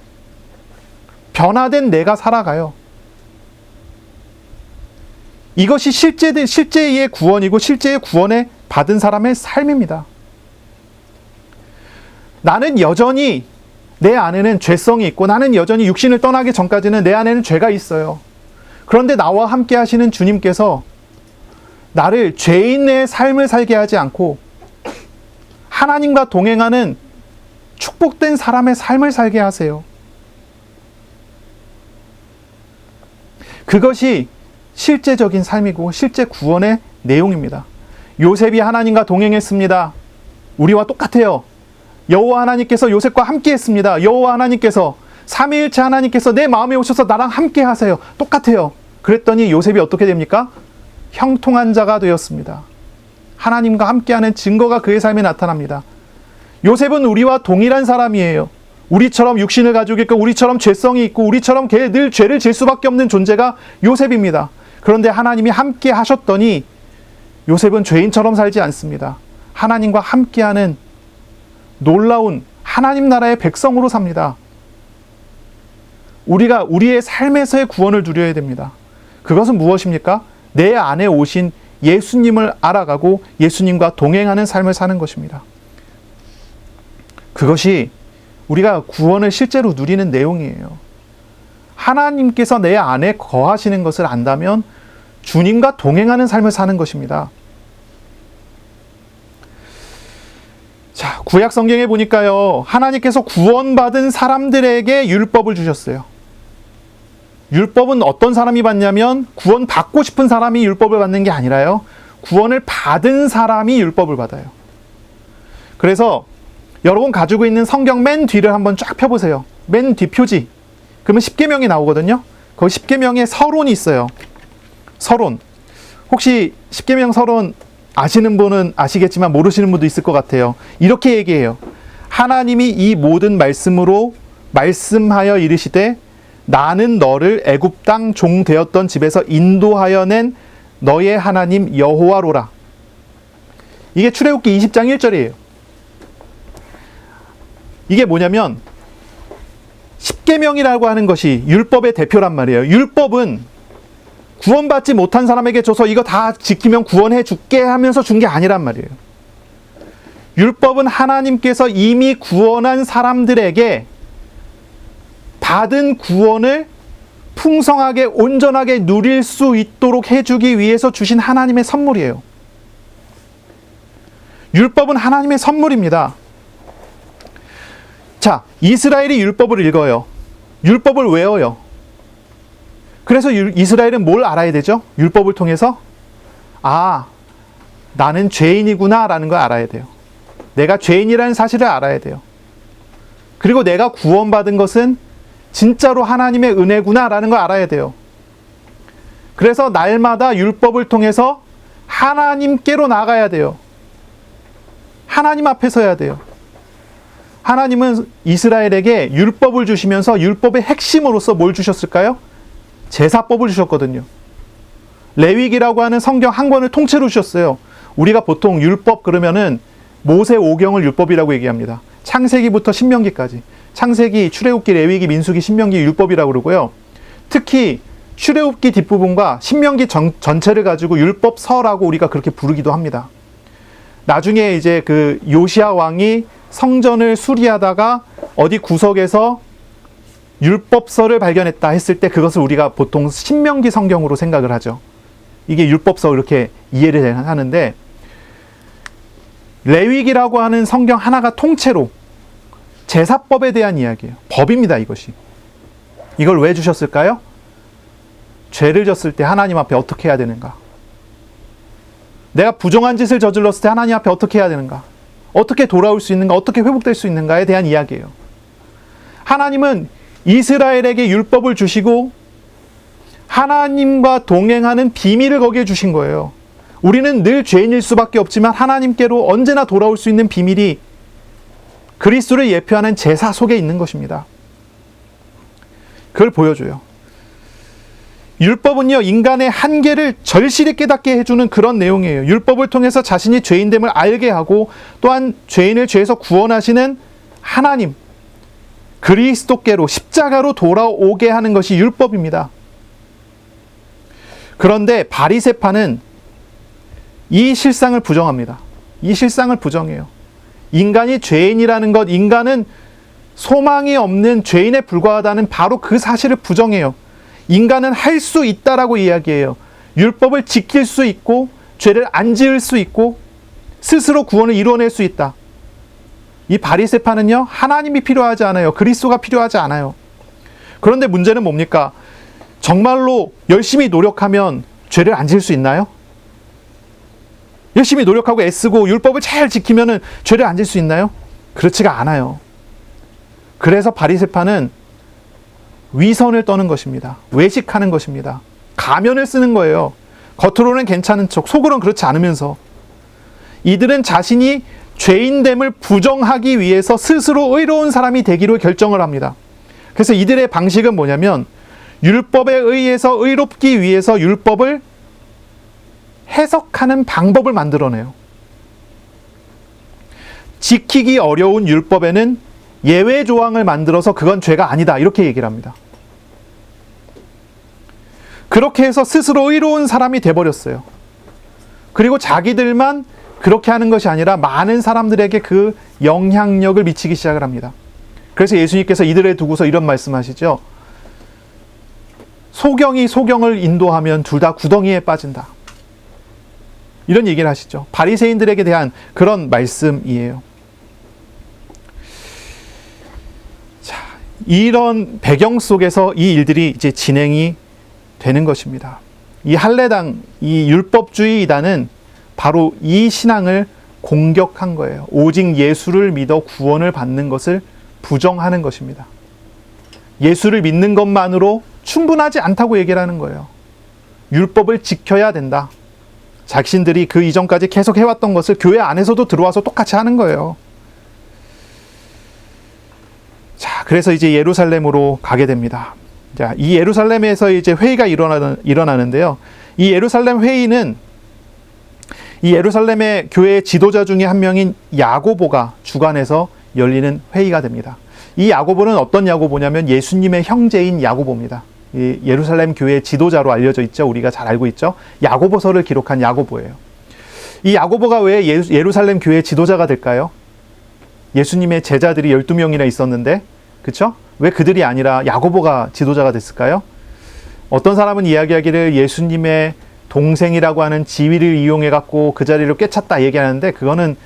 변화된 내가 살아가요. 이것이 실제의 구원이고 실제의 구원에 받은 사람의 삶입니다. 나는 여전히 내 안에는 죄성이 있고 나는 여전히 육신을 떠나기 전까지는 내 안에는 죄가 있어요. 그런데 나와 함께 하시는 주님께서 나를 죄인의 삶을 살게 하지 않고 하나님과 동행하는 축복된 사람의 삶을 살게 하세요. 그것이 실제적인 삶이고 실제 구원의 내용입니다. 요셉이 하나님과 동행했습니다. 우리와 똑같아요. 여호와 하나님께서 요셉과 함께 했습니다. 여호와 하나님께서 삼위일체 하나님께서 내 마음에 오셔서 나랑 함께 하세요. 똑같아요. 그랬더니 요셉이 어떻게 됩니까? 형통한 자가 되었습니다. 하나님과 함께하는 증거가 그의 삶에 나타납니다. 요셉은 우리와 동일한 사람이에요. 우리처럼 육신을 가지고 있고 우리처럼 죄성이 있고 우리처럼 늘 죄를 질 수밖에 없는 존재가 요셉입니다. 그런데 하나님이 함께 하셨더니 요셉은 죄인처럼 살지 않습니다. 하나님과 함께하는 놀라운 하나님 나라의 백성으로 삽니다. 우리가 우리의 삶에서의 구원을 누려야 됩니다. 그것은 무엇입니까? 내 안에 오신 예수님을 알아가고 예수님과 동행하는 삶을 사는 것입니다. 그것이 우리가 구원을 실제로 누리는 내용이에요. 하나님께서 내 안에 거하시는 것을 안다면 주님과 동행하는 삶을 사는 것입니다. 자, 구약 성경에 보니까요, 하나님께서 구원받은 사람들에게 율법을 주셨어요. 율법은 어떤 사람이 받냐면 구원받고 싶은 사람이 율법을 받는 게 아니라요, 구원을 받은 사람이 율법을 받아요. 그래서 여러분 가지고 있는 성경 맨 뒤를 한번 쫙 펴보세요. 맨 뒤 표지. 그러면 십계명이 나오거든요. 거기 십계명에 서론이 있어요. 서론. 혹시 십계명 서론 아시는 분은 아시겠지만 모르시는 분도 있을 것 같아요. 이렇게 얘기해요. 하나님이 이 모든 말씀으로 말씀하여 이르시되 나는 너를 애굽 땅 종 되었던 집에서 인도하여 낸 너의 하나님 여호와로라. 이게 출애굽기 20장 1절이에요. 이게 뭐냐면 십계명이라고 하는 것이 율법의 대표란 말이에요. 율법은 구원받지 못한 사람에게 줘서 이거 다 지키면 구원해 줄게 하면서 준 게 아니란 말이에요. 율법은 하나님께서 이미 구원한 사람들에게 받은 구원을 풍성하게 온전하게 누릴 수 있도록 해주기 위해서 주신 하나님의 선물이에요. 율법은 하나님의 선물입니다. 자, 이스라엘이 율법을 읽어요. 율법을 외워요. 그래서 이스라엘은 뭘 알아야 되죠? 율법을 통해서 아, 나는 죄인이구나 라는 걸 알아야 돼요. 내가 죄인이라는 사실을 알아야 돼요. 그리고 내가 구원받은 것은 진짜로 하나님의 은혜구나 라는 걸 알아야 돼요. 그래서 날마다 율법을 통해서 하나님께로 나가야 돼요. 하나님 앞에 서야 돼요. 하나님은 이스라엘에게 율법을 주시면서 율법의 핵심으로서 뭘 주셨을까요? 제사법을 주셨거든요. 레위기라고 하는 성경 한 권을 통째로 주셨어요. 우리가 보통 율법 그러면은 모세 오경을 율법이라고 얘기합니다. 창세기부터 신명기까지. 창세기, 출애굽기, 레위기, 민수기, 신명기 율법이라고 그러고요. 특히 출애굽기 뒷부분과 신명기 전체를 가지고 율법서라고 우리가 그렇게 부르기도 합니다. 나중에 이제 그 요시야 왕이 성전을 수리하다가 어디 구석에서 율법서를 발견했다 했을 때 그것을 우리가 보통 신명기 성경으로 생각을 하죠. 이게 율법서 이렇게 이해를 하는데 레위기라고 하는 성경 하나가 통째로 제사법에 대한 이야기예요. 법입니다, 이것이. 이걸 왜 주셨을까요? 죄를 졌을 때 하나님 앞에 어떻게 해야 되는가? 내가 부정한 짓을 저질렀을 때 하나님 앞에 어떻게 해야 되는가? 어떻게 돌아올 수 있는가? 어떻게 회복될 수 있는가에 대한 이야기예요. 하나님은 이스라엘에게 율법을 주시고 하나님과 동행하는 비밀을 거기에 주신 거예요. 우리는 늘 죄인일 수밖에 없지만 하나님께로 언제나 돌아올 수 있는 비밀이 그리스도를 예표하는 제사 속에 있는 것입니다. 그걸 보여줘요. 율법은요, 인간의 한계를 절실히 깨닫게 해주는 그런 내용이에요. 율법을 통해서 자신이 죄인됨을 알게 하고 또한 죄인을 죄에서 구원하시는 하나님, 그리스도께로 십자가로 돌아오게 하는 것이 율법입니다. 그런데 바리새파는 이 실상을 부정합니다. 이 실상을 부정해요. 인간이 죄인이라는 것, 인간은 소망이 없는 죄인에 불과하다는 바로 그 사실을 부정해요. 인간은 할 수 있다라고 이야기해요. 율법을 지킬 수 있고 죄를 안 지을 수 있고 스스로 구원을 이뤄낼 수 있다. 이 바리새파는요, 하나님이 필요하지 않아요. 그리스도가 필요하지 않아요. 그런데 문제는 뭡니까? 정말로 열심히 노력하면 죄를 안 지을 수 있나요? 열심히 노력하고 애쓰고 율법을 잘 지키면 죄를 안 지을 수 있나요? 그렇지가 않아요. 그래서 바리새파는 위선을 떠는 것입니다. 외식하는 것입니다. 가면을 쓰는 거예요. 겉으로는 괜찮은 척, 속으로는 그렇지 않으면서. 이들은 자신이 죄인됨을 부정하기 위해서 스스로 의로운 사람이 되기로 결정을 합니다. 그래서 이들의 방식은 뭐냐면 율법에 의해서 의롭기 위해서 율법을 해석하는 방법을 만들어내요. 지키기 어려운 율법에는 예외 조항을 만들어서 그건 죄가 아니다, 이렇게 얘기를 합니다. 그렇게 해서 스스로 의로운 사람이 돼버렸어요. 그리고 자기들만 그렇게 하는 것이 아니라 많은 사람들에게 그 영향력을 미치기 시작을 합니다. 그래서 예수님께서 이들을 두고서 이런 말씀하시죠. 소경이 소경을 인도하면 둘 다 구덩이에 빠진다. 이런 얘기를 하시죠. 바리새인들에게 대한 그런 말씀이에요. 자, 이런 배경 속에서 이 일들이 이제 진행이 되는 것입니다. 이 할례당, 이 율법주의 이단은 바로 이 신앙을 공격한 거예요. 오직 예수를 믿어 구원을 받는 것을 부정하는 것입니다. 예수를 믿는 것만으로 충분하지 않다고 얘기를 하는 거예요. 율법을 지켜야 된다. 자신들이 그 이전까지 계속 해왔던 것을 교회 안에서도 들어와서 똑같이 하는 거예요. 자, 그래서 이제 예루살렘으로 가게 됩니다. 자, 이 예루살렘에서 이제 회의가 일어나는데요. 이 예루살렘 회의는 이 예루살렘의 교회 지도자 중에 한 명인 야고보가 주관해서 열리는 회의가 됩니다. 이 야고보는 어떤 야고보냐면 예수님의 형제인 야고보입니다. 이 예루살렘 교회 지도자로 알려져 있죠. 우리가 잘 알고 있죠. 야고보서를 기록한 야고보예요. 이 야고보가 왜 예루살렘 교회 지도자가 될까요? 예수님의 제자들이 12명이나 있었는데, 그렇죠? 왜 그들이 아니라 야고보가 지도자가 됐을까요? 어떤 사람은 이야기하기를 예수님의 동생이라고 하는 지위를 이용해갖고 그 자리를 꿰찼다 얘기하는데, 그거는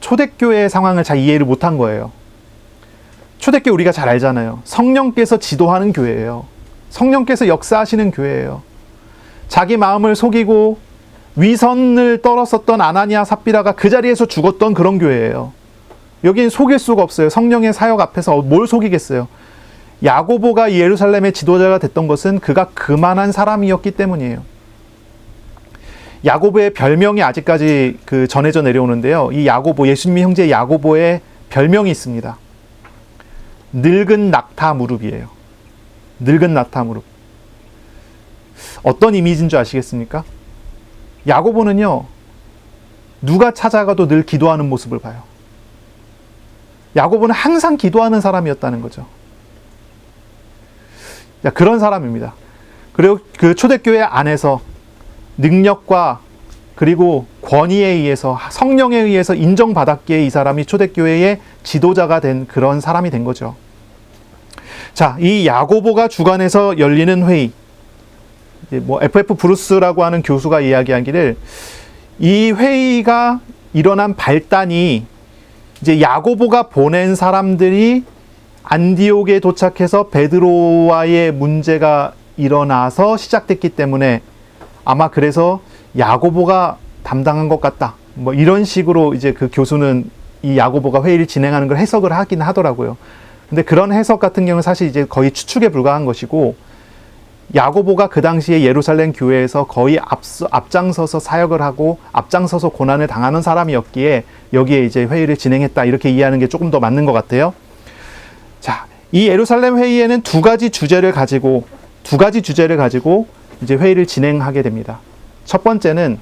초대교회의 상황을 잘 이해를 못한 거예요. 초대교회 우리가 잘 알잖아요. 성령께서 지도하는 교회예요. 성령께서 역사하시는 교회예요. 자기 마음을 속이고 위선을 떨었었던 아나니아 삽비라가 그 자리에서 죽었던 그런 교회예요. 여긴 속일 수가 없어요. 성령의 사역 앞에서 뭘 속이겠어요. 야고보가 예루살렘의 지도자가 됐던 것은 그가 그만한 사람이었기 때문이에요. 야고보의 별명이 아직까지 전해져 내려오는데요. 이 야고보, 예수님의 형제 야고보의 별명이 있습니다. 늙은 낙타 무릎이에요. 늙은 낙타 무릎. 어떤 이미지인 줄 아시겠습니까? 야고보는요, 누가 찾아가도 늘 기도하는 모습을 봐요. 야고보는 항상 기도하는 사람이었다는 거죠. 그런 사람입니다. 그리고 그 초대교회 안에서 능력과 그리고 권위에 의해서, 성령에 의해서 인정받았기에 이 사람이 초대교회의 지도자가 된 그런 사람이 된 거죠. 자, 이 야고보가 주관해서 열리는 회의, FF 브루스라고 하는 교수가 이야기하기를 이 회의가 일어난 발단이 이제 야고보가 보낸 사람들이 안디옥에 도착해서 베드로와의 문제가 일어나서 시작됐기 때문에 아마 그래서 야고보가 담당한 것 같다. 이런 식으로 이제 그 교수는 이 야고보가 회의를 진행하는 걸 해석을 하긴 하더라고요. 근데 그런 해석 같은 경우는 사실 이제 거의 추측에 불과한 것이고, 야고보가 그 당시에 예루살렘 교회에서 거의 앞장서서 사역을 하고 앞장서서 고난을 당하는 사람이었기에 여기에 이제 회의를 진행했다, 이렇게 이해하는 게 조금 더 맞는 것 같아요. 자, 이 예루살렘 회의에는 두 가지 주제를 가지고 이제 회의를 진행하게 됩니다. 첫 번째는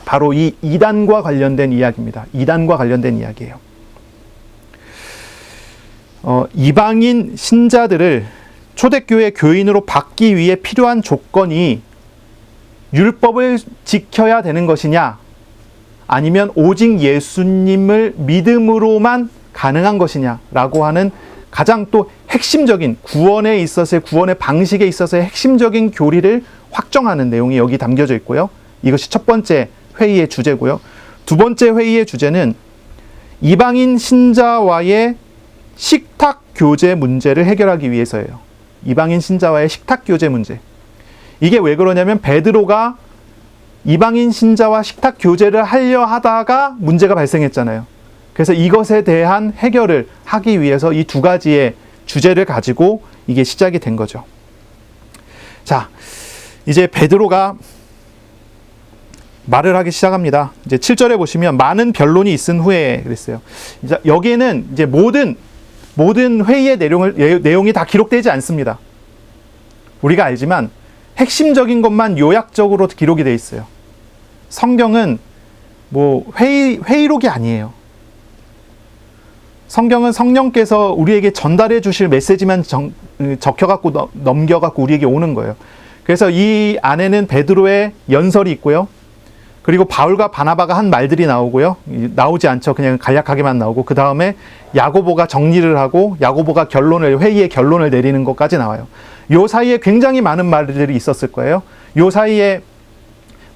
바로 이 이단과 관련된 이야기입니다. 이단과 관련된 이야기예요. 이방인 신자들을 초대교회 교인으로 받기 위해 필요한 조건이 율법을 지켜야 되는 것이냐, 아니면 오직 예수님을 믿음으로만 가능한 것이냐라고 하는 가장 또 핵심적인 구원에 있어서의, 구원의 방식에 있어서의 핵심적인 교리를 확정하는 내용이 여기 담겨져 있고요. 이것이 첫 번째 회의의 주제고요. 두 번째 회의의 주제는 이방인 신자와의 식탁 교제 문제를 해결하기 위해서예요. 이방인 신자와의 식탁 교제 문제. 이게 왜 그러냐면 베드로가 이방인 신자와 식탁 교제를 하려 하다가 문제가 발생했잖아요. 그래서 이것에 대한 해결을 하기 위해서 이 두 가지의 주제를 가지고 이게 시작이 된 거죠. 자, 이제 베드로가 말을 하기 시작합니다. 이제 7절에 보시면 많은 변론이 있은 후에 그랬어요. 이제 여기에는 이제 모든 회의의 내용이 다 기록되지 않습니다. 우리가 알지만 핵심적인 것만 요약적으로 기록이 되어 있어요. 성경은 뭐 회의록이 아니에요. 성경은 성령께서 우리에게 전달해 주실 메시지만 적혀갖고 넘겨갖고 우리에게 오는 거예요. 그래서 이 안에는 베드로의 연설이 있고요. 그리고 바울과 바나바가 한 말들이 나오고요. 나오지 않죠. 그냥 간략하게만 나오고, 그 다음에 야고보가 정리를 하고 야고보가 회의의 결론을 내리는 것까지 나와요. 요 사이에 굉장히 많은 말들이 있었을 거예요. 요 사이에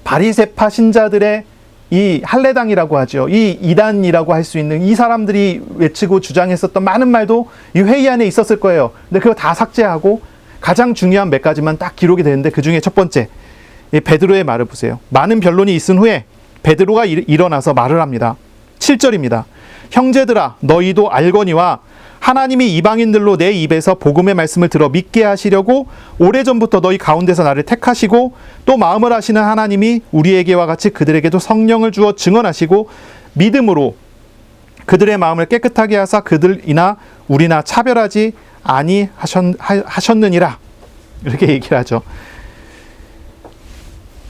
바리새파 신자들의 이 할례당이라고 하죠. 이 이단이라고 할 수 있는 이 사람들이 외치고 주장했었던 많은 말도 이 회의 안에 있었을 거예요. 근데 그거 다 삭제하고 가장 중요한 몇 가지만 딱 기록이 되는데, 그 중에 첫 번째, 베드로의 말을 보세요. 많은 변론이 있은 후에 베드로가 일어나서 말을 합니다. 7절입니다. 형제들아, 너희도 알거니와 하나님이 이방인들로 내 입에서 복음의 말씀을 들어 믿게 하시려고 오래전부터 너희 가운데서 나를 택하시고, 또 마음을 하시는 하나님이 우리에게와 같이 그들에게도 성령을 주어 증언하시고 믿음으로 그들의 마음을 깨끗하게 하사 그들이나 우리나 차별하지 아니하셨느니라. 이렇게 얘기를 하죠.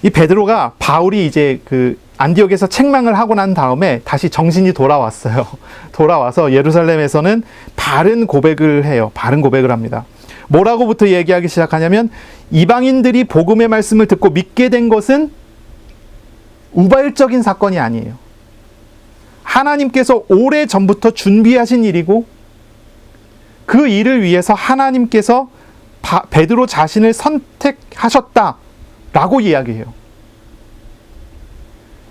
이 베드로가 바울이 이제 그 안디옥에서 책망을 하고 난 다음에 다시 정신이 돌아왔어요. 돌아와서 예루살렘에서는 바른 고백을 해요. 바른 고백을 합니다. 뭐라고부터 얘기하기 시작하냐면, 이방인들이 복음의 말씀을 듣고 믿게 된 것은 우발적인 사건이 아니에요. 하나님께서 오래 전부터 준비하신 일이고, 그 일을 위해서 하나님께서 베드로 자신을 선택하셨다라고 이야기해요.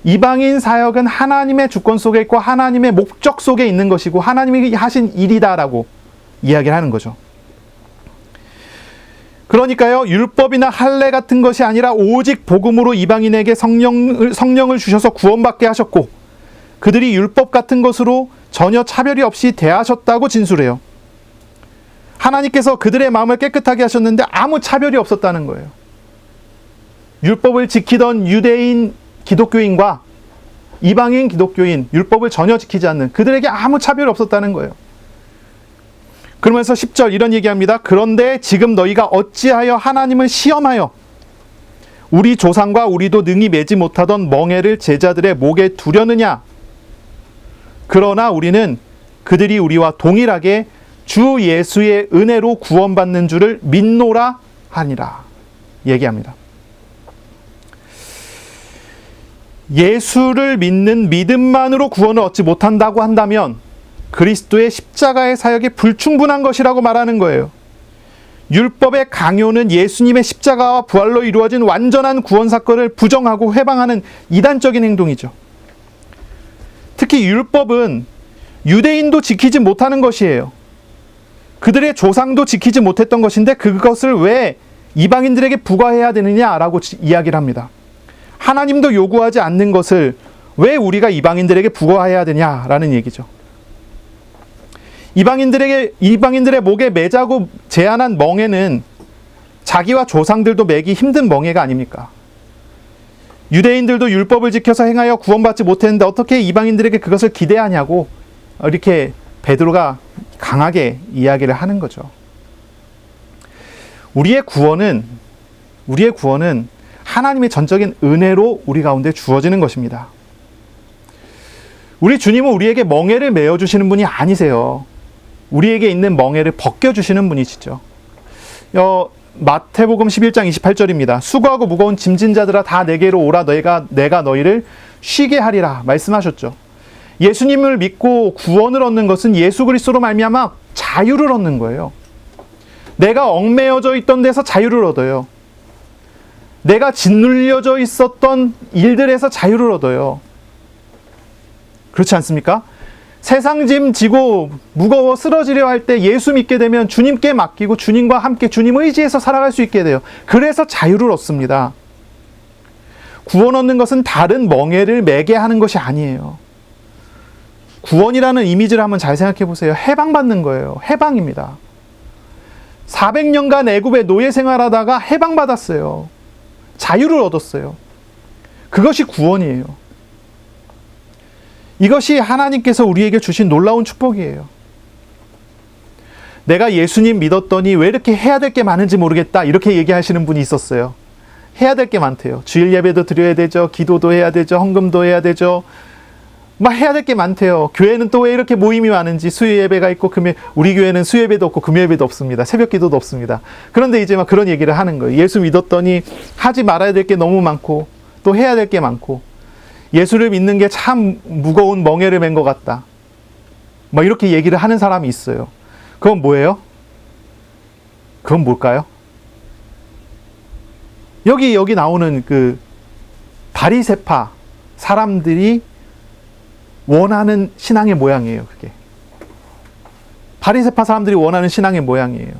이방인 사역은 하나님의 주권 속에 있고 하나님의 목적 속에 있는 것이고 하나님이 하신 일이다라고 이야기를 하는 거죠. 그러니까요, 율법이나 할례 같은 것이 아니라 오직 복음으로 이방인에게 성령을 주셔서 구원받게 하셨고, 그들이 율법 같은 것으로 전혀 차별이 없이 대하셨다고 진술해요. 하나님께서 그들의 마음을 깨끗하게 하셨는데 아무 차별이 없었다는 거예요. 율법을 지키던 유대인 기독교인과 이방인 기독교인, 율법을 전혀 지키지 않는 그들에게 아무 차별이 없었다는 거예요. 그러면서 10절 이런 얘기합니다. 그런데 지금 너희가 어찌하여 하나님을 시험하여 우리 조상과 우리도 능히 매지 못하던 멍에를 제자들의 목에 두려느냐. 그러나 우리는 그들이 우리와 동일하게 주 예수의 은혜로 구원받는 줄을 믿노라 하니라 얘기합니다. 예수를 믿는 믿음만으로 구원을 얻지 못한다고 한다면 그리스도의 십자가의 사역이 불충분한 것이라고 말하는 거예요. 율법의 강요는 예수님의 십자가와 부활로 이루어진 완전한 구원 사건을 부정하고 회방하는 이단적인 행동이죠. 특히 율법은 유대인도 지키지 못하는 것이에요. 그들의 조상도 지키지 못했던 것인데 그것을 왜 이방인들에게 부과해야 되느냐라고 이야기를 합니다. 하나님도 요구하지 않는 것을 왜 우리가 이방인들에게 부과해야 되냐라는 얘기죠. 이방인들의 목에 매자고 제한한 멍에는 자기와 조상들도 매기 힘든 멍에가 아닙니까? 유대인들도 율법을 지켜서 행하여 구원받지 못했는데 어떻게 이방인들에게 그것을 기대하냐고 이렇게 베드로가 강하게 이야기를 하는 거죠. 우리의 구원은 하나님의 전적인 은혜로 우리 가운데 주어지는 것입니다. 우리 주님은 우리에게 멍에를 메어주시는 분이 아니세요. 우리에게 있는 멍에를 벗겨주시는 분이시죠. 마태복음 11장 28절입니다. 수고하고 무거운 짐진 자들아 다 내게로 오라 내가 너희를 쉬게 하리라 말씀하셨죠. 예수님을 믿고 구원을 얻는 것은 예수 그리스도로 말미암아 자유를 얻는 거예요. 내가 얽매여져 있던 데서 자유를 얻어요. 내가 짓눌려져 있었던 일들에서 자유를 얻어요. 그렇지 않습니까? 세상 짐 지고 무거워 쓰러지려 할 때 예수 믿게 되면 주님께 맡기고 주님과 함께 주님 의지에서 살아갈 수 있게 돼요. 그래서 자유를 얻습니다. 구원 얻는 것은 다른 멍에를 매게 하는 것이 아니에요. 구원이라는 이미지를 한번 잘 생각해 보세요. 해방받는 거예요. 해방입니다. 400년간 애굽의 노예 생활하다가 해방받았어요. 자유를 얻었어요. 그것이 구원이에요. 이것이 하나님께서 우리에게 주신 놀라운 축복이에요. 내가 예수님 믿었더니 왜 이렇게 해야 될 게 많은지 모르겠다 이렇게 얘기하시는 분이 있었어요. 해야 될 게 많대요. 주일 예배도 드려야 되죠. 기도도 해야 되죠. 헌금도 해야 되죠. 막 해야 될 게 많대요. 교회는 또 왜 이렇게 모임이 많은지 수요 예배가 있고 우리 교회는 수요 예배도 없고 금요 예배도 없습니다. 새벽 기도도 없습니다. 그런데 이제 막 그런 얘기를 하는 거예요. 예수 믿었더니 하지 말아야 될 게 너무 많고 또 해야 될 게 많고 예수를 믿는 게 참 무거운 멍에를 맨 것 같다. 막 이렇게 얘기를 하는 사람이 있어요. 그건 뭐예요? 그건 뭘까요? 여기 나오는 그 바리새파 사람들이 원하는 신앙의 모양이에요. 그게 바리새파 사람들이 원하는 신앙의 모양이에요.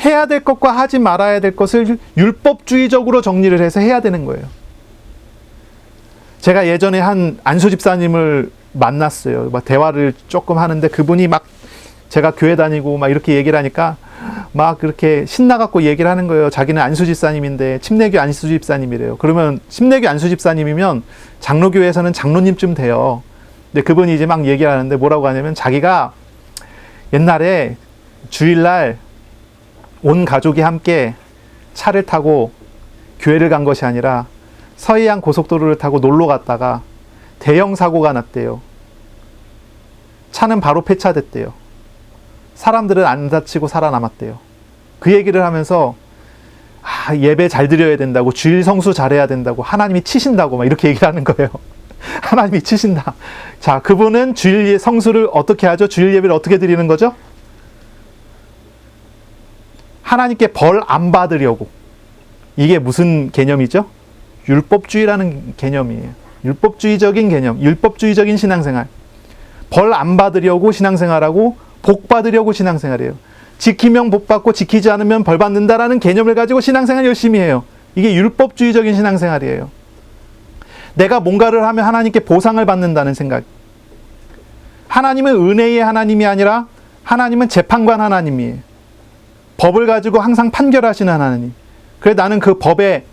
해야 될 것과 하지 말아야 될 것을 율법주의적으로 정리를 해서 해야 되는 거예요. 제가 예전에 한 안수 집사님을 만났어요. 막 대화를 조금 하는데 그분이 막 제가 교회 다니고 막 이렇게 얘기를 하니까 막 그렇게 신나갖고 얘기를 하는 거예요. 자기는 안수 집사님인데 침례교 안수 집사님이래요. 그러면 침례교 안수 집사님이면 장로교회에서는 장로님쯤 돼요. 근데 그분이 이제 막 얘기를 하는데 뭐라고 하냐면 자기가 옛날에 주일날 온 가족이 함께 차를 타고 교회를 간 것이 아니라 서해안 고속도로를 타고 놀러 갔다가 대형 사고가 났대요. 차는 바로 폐차됐대요. 사람들은 안 다치고 살아남았대요. 그 얘기를 하면서 예배 잘 드려야 된다고, 주일 성수 잘해야 된다고, 하나님이 치신다고 막 이렇게 얘기를 하는 거예요. 하나님이 치신다. 자, 그분은 주일 성수를 어떻게 하죠? 주일 예배를 어떻게 드리는 거죠? 하나님께 벌 안 받으려고. 이게 무슨 개념이죠? 율법주의라는 개념이에요. 율법주의적인 개념, 율법주의적인 신앙생활. 벌 안 받으려고 신앙생활하고 복 받으려고 신앙생활이에요. 지키면 복 받고 지키지 않으면 벌 받는다라는 개념을 가지고 신앙생활 열심히 해요. 이게 율법주의적인 신앙생활이에요. 내가 뭔가를 하면 하나님께 보상을 받는다는 생각. 하나님은 은혜의 하나님이 아니라 하나님은 재판관 하나님이에요. 법을 가지고 항상 판결하시는 하나님. 그래 나는 그 법에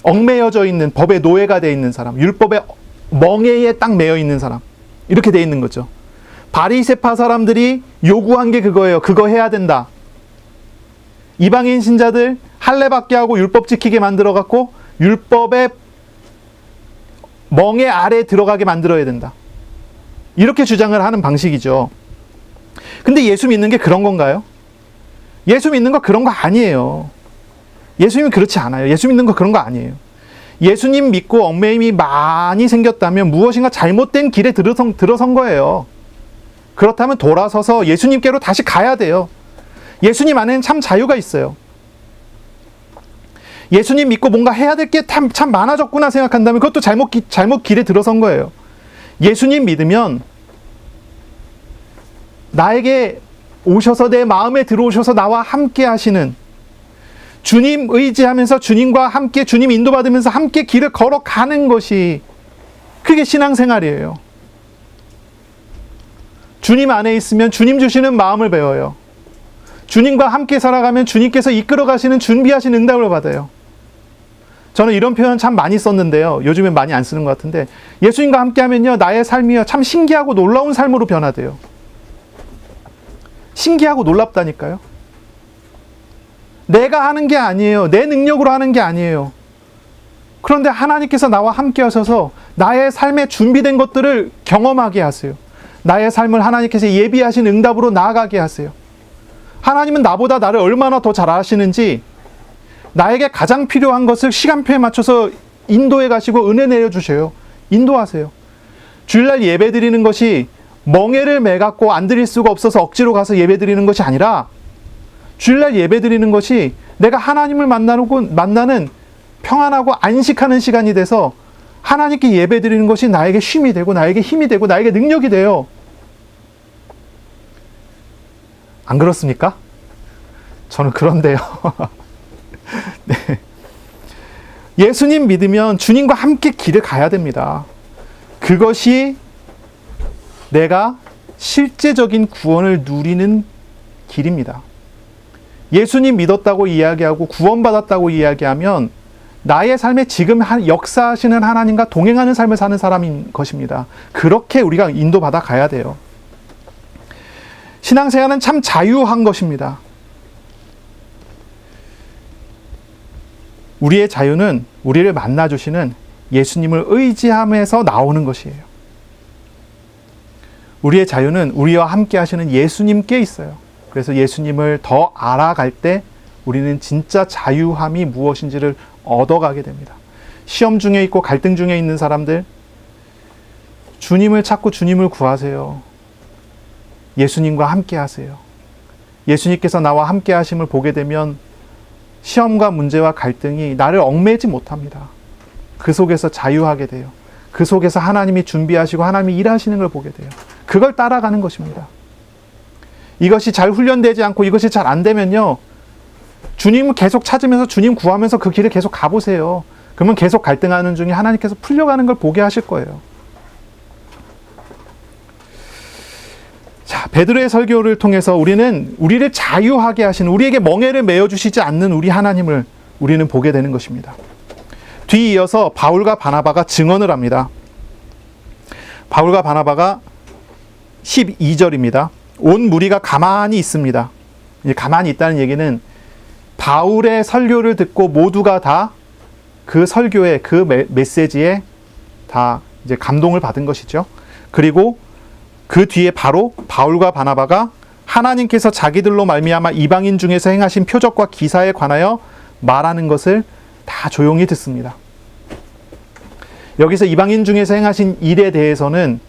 얽매여져 있는, 법의 노예가 되어 있는 사람, 율법의 멍에에 딱 매여 있는 사람, 이렇게 되어 있는 거죠. 바리새파 사람들이 요구한 게 그거예요. 그거 해야 된다. 이방인 신자들 할례받게 하고 율법 지키게 만들어갖고 율법의 멍에 아래 들어가게 만들어야 된다. 이렇게 주장을 하는 방식이죠. 근데 예수 믿는 게 그런 건가요? 예수 믿는 거 그런 거 아니에요. 예수님은 그렇지 않아요. 예수 믿는 거 그런 거 아니에요. 예수님 믿고 얽매임이 많이 생겼다면 무엇인가 잘못된 길에 들어선 거예요. 그렇다면 돌아서서 예수님께로 다시 가야 돼요. 예수님 안에는 참 자유가 있어요. 예수님 믿고 뭔가 해야 될 게 참 많아졌구나 생각한다면 그것도 잘못 길에 들어선 거예요. 예수님 믿으면 나에게 오셔서 내 마음에 들어오셔서 나와 함께 하시는, 주님 의지하면서 주님과 함께 주님 인도받으면서 함께 길을 걸어가는 것이 그게 신앙생활이에요. 주님 안에 있으면 주님 주시는 마음을 배워요. 주님과 함께 살아가면 주님께서 이끌어 가시는 준비하신 응답을 받아요. 저는 이런 표현 참 많이 썼는데요. 요즘엔 많이 안 쓰는 것 같은데, 예수님과 함께 하면요, 나의 삶이요, 참 신기하고 놀라운 삶으로 변화돼요. 신기하고 놀랍다니까요. 내가 하는 게 아니에요. 내 능력으로 하는 게 아니에요. 그런데 하나님께서 나와 함께 하셔서 나의 삶에 준비된 것들을 경험하게 하세요. 나의 삶을 하나님께서 예비하신 응답으로 나아가게 하세요. 하나님은 나보다 나를 얼마나 더 잘 아시는지 나에게 가장 필요한 것을 시간표에 맞춰서 인도해 가시고 은혜 내려주셔요. 인도하세요. 주일날 예배 드리는 것이 멍에를 매갖고 안 드릴 수가 없어서 억지로 가서 예배 드리는 것이 아니라, 주일날 예배 드리는 것이 내가 하나님을 만나는 평안하고 안식하는 시간이 돼서 하나님께 예배 드리는 것이 나에게 쉼이 되고 나에게 힘이 되고 나에게 능력이 돼요. 안 그렇습니까? 저는 그런데요. 네. 예수님 믿으면 주님과 함께 길을 가야 됩니다. 그것이 내가 실제적인 구원을 누리는 길입니다. 예수님 믿었다고 이야기하고 구원받았다고 이야기하면 나의 삶에 지금 역사하시는 하나님과 동행하는 삶을 사는 사람인 것입니다. 그렇게 우리가 인도받아 가야 돼요. 신앙생활은 참 자유한 것입니다. 우리의 자유는 우리를 만나주시는 예수님을 의지함에서 나오는 것이에요. 우리의 자유는 우리와 함께 하시는 예수님께 있어요. 그래서 예수님을 더 알아갈 때 우리는 진짜 자유함이 무엇인지를 얻어가게 됩니다. 시험 중에 있고 갈등 중에 있는 사람들, 주님을 찾고 주님을 구하세요. 예수님과 함께 하세요. 예수님께서 나와 함께 하심을 보게 되면 시험과 문제와 갈등이 나를 얽매지 못합니다. 그 속에서 자유하게 돼요. 그 속에서 하나님이 준비하시고 하나님이 일하시는 걸 보게 돼요. 그걸 따라가는 것입니다. 이것이 잘 훈련되지 않고 이것이 잘 안 되면요, 주님을 계속 찾으면서 주님 구하면서 그 길을 계속 가보세요. 그러면 계속 갈등하는 중에 하나님께서 풀려가는 걸 보게 하실 거예요. 자, 베드로의 설교를 통해서 우리는 우리를 자유하게 하시는, 우리에게 멍에를 메어주시지 않는 우리 하나님을 우리는 보게 되는 것입니다. 뒤이어서 바울과 바나바가 증언을 합니다. 바울과 바나바가 12절입니다. 온 무리가 가만히 있습니다. 가만히 있다는 얘기는 바울의 설교를 듣고 모두가 다 그 설교에, 그 메시지에 다 이제 감동을 받은 것이죠. 그리고 그 뒤에 바로 바울과 바나바가 하나님께서 자기들로 말미암아 이방인 중에서 행하신 표적과 기사에 관하여 말하는 것을 다 조용히 듣습니다. 여기서 이방인 중에서 행하신 일에 대해서는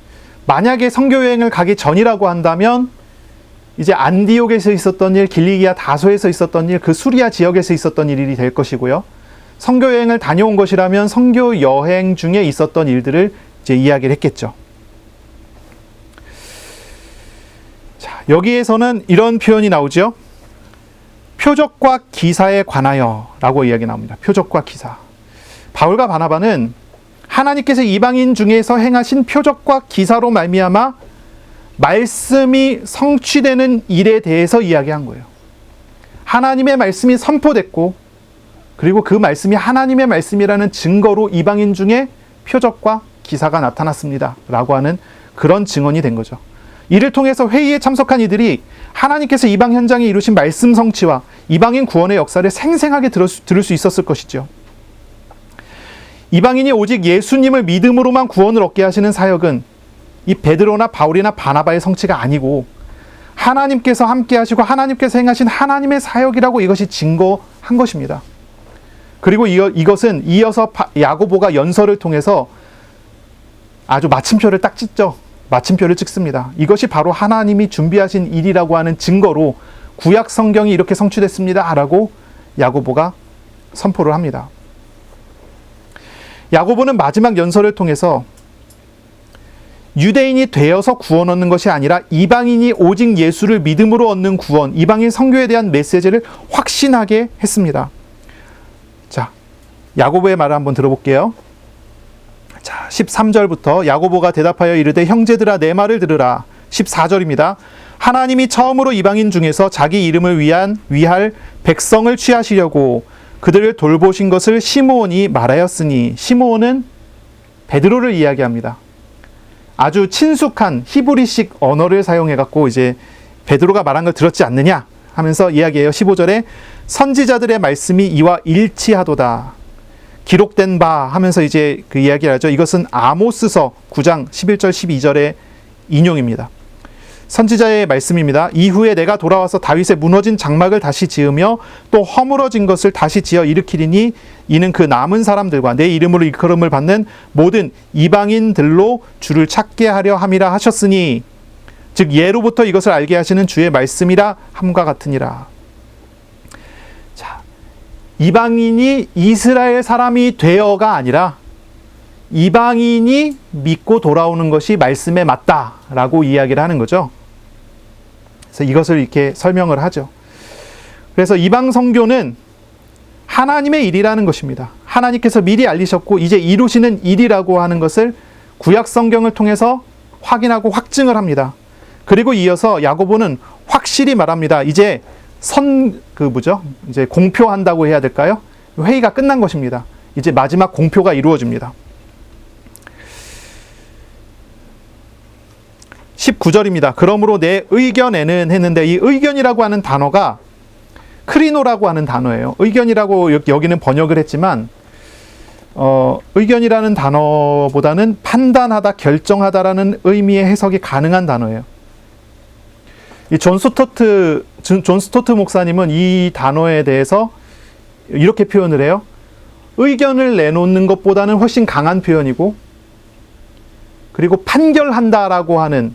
만약에 선교 여행을 가기 전이라고 한다면 이제 안디옥에서 있었던 일, 길리기아 다소에서 있었던 일, 그 수리아 지역에서 있었던 일이 될 것이고요. 선교 여행을 다녀온 것이라면 선교 여행 중에 있었던 일들을 이제 이야기를 했겠죠. 자, 여기에서는 이런 표현이 나오죠. 표적과 기사에 관하여 라고 이야기 나옵니다. 표적과 기사. 바울과 바나바는 하나님께서 이방인 중에서 행하신 표적과 기사로 말미암아 말씀이 성취되는 일에 대해서 이야기한 거예요. 하나님의 말씀이 선포됐고, 그리고 그 말씀이 하나님의 말씀이라는 증거로 이방인 중에 표적과 기사가 나타났습니다 라고 하는 그런 증언이 된 거죠. 이를 통해서 회의에 참석한 이들이 하나님께서 이방 현장에 이루신 말씀 성취와 이방인 구원의 역사를 생생하게 들을 수 있었을 것이죠. 이방인이 오직 예수님을 믿음으로만 구원을 얻게 하시는 사역은 이 베드로나 바울이나 바나바의 성취가 아니고 하나님께서 함께 하시고 하나님께서 행하신 하나님의 사역이라고 이것이 증거한 것입니다. 그리고 이것은 이어서 야고보가 연설을 통해서 아주 마침표를 딱 찍죠. 마침표를 찍습니다. 이것이 바로 하나님이 준비하신 일이라고 하는 증거로 구약 성경이 이렇게 성취됐습니다 라고 야고보가 선포를 합니다. 야고보는 마지막 연설을 통해서 유대인이 되어서 구원 얻는 것이 아니라 이방인이 오직 예수를 믿음으로 얻는 구원, 이방인 선교에 대한 메시지를 확신하게 했습니다. 자, 야고보의 말을 한번 들어볼게요. 자, 13절부터 야고보가 대답하여 이르되 형제들아 내 말을 들으라. 14절입니다. 하나님이 처음으로 이방인 중에서 자기 이름을 위할 백성을 취하시려고 그들을 돌보신 것을 시므온이 말하였으니, 시므온은 베드로를 이야기합니다. 아주 친숙한 히브리식 언어를 사용해 갖고 이제 베드로가 말한 걸 들었지 않느냐 하면서 이야기해요. 15절에 선지자들의 말씀이 이와 일치하도다. 기록된 바 하면서 이제 그 이야기를 하죠. 이것은 아모스서 9장 11절 12절의 인용입니다. 선지자의 말씀입니다. 이후에 내가 돌아와서 다윗의 무너진 장막을 다시 지으며 또 허물어진 것을 다시 지어 일으키리니 이는 그 남은 사람들과 내 이름으로 일컬음을 받는 모든 이방인들로 주를 찾게 하려 함이라 하셨으니, 즉 예로부터 이것을 알게 하시는 주의 말씀이라 함과 같으니라. 자, 이방인이 이스라엘 사람이 되어가 아니라 이방인이 믿고 돌아오는 것이 말씀에 맞다라고 이야기를 하는 거죠. 그래서 이것을 이렇게 설명을 하죠. 그래서 이방 선교는 하나님의 일이라는 것입니다. 하나님께서 미리 알리셨고 이제 이루시는 일이라고 하는 것을 구약 성경을 통해서 확인하고 확증을 합니다. 그리고 이어서 야고보는 확실히 말합니다. 이제 이제 공표한다고 해야 될까요? 회의가 끝난 것입니다. 이제 마지막 공표가 이루어집니다. 19절입니다. 그러므로 내 의견에는 했는데, 이 의견이라고 하는 단어가 크리노라고 하는 단어예요. 의견이라고 여기는 번역을 했지만 의견이라는 단어보다는 판단하다, 결정하다라는 의미의 해석이 가능한 단어예요. 이 존 스토트 목사님은 이 단어에 대해서 이렇게 표현을 해요. 의견을 내놓는 것보다는 훨씬 강한 표현이고, 그리고 판결한다라고 하는,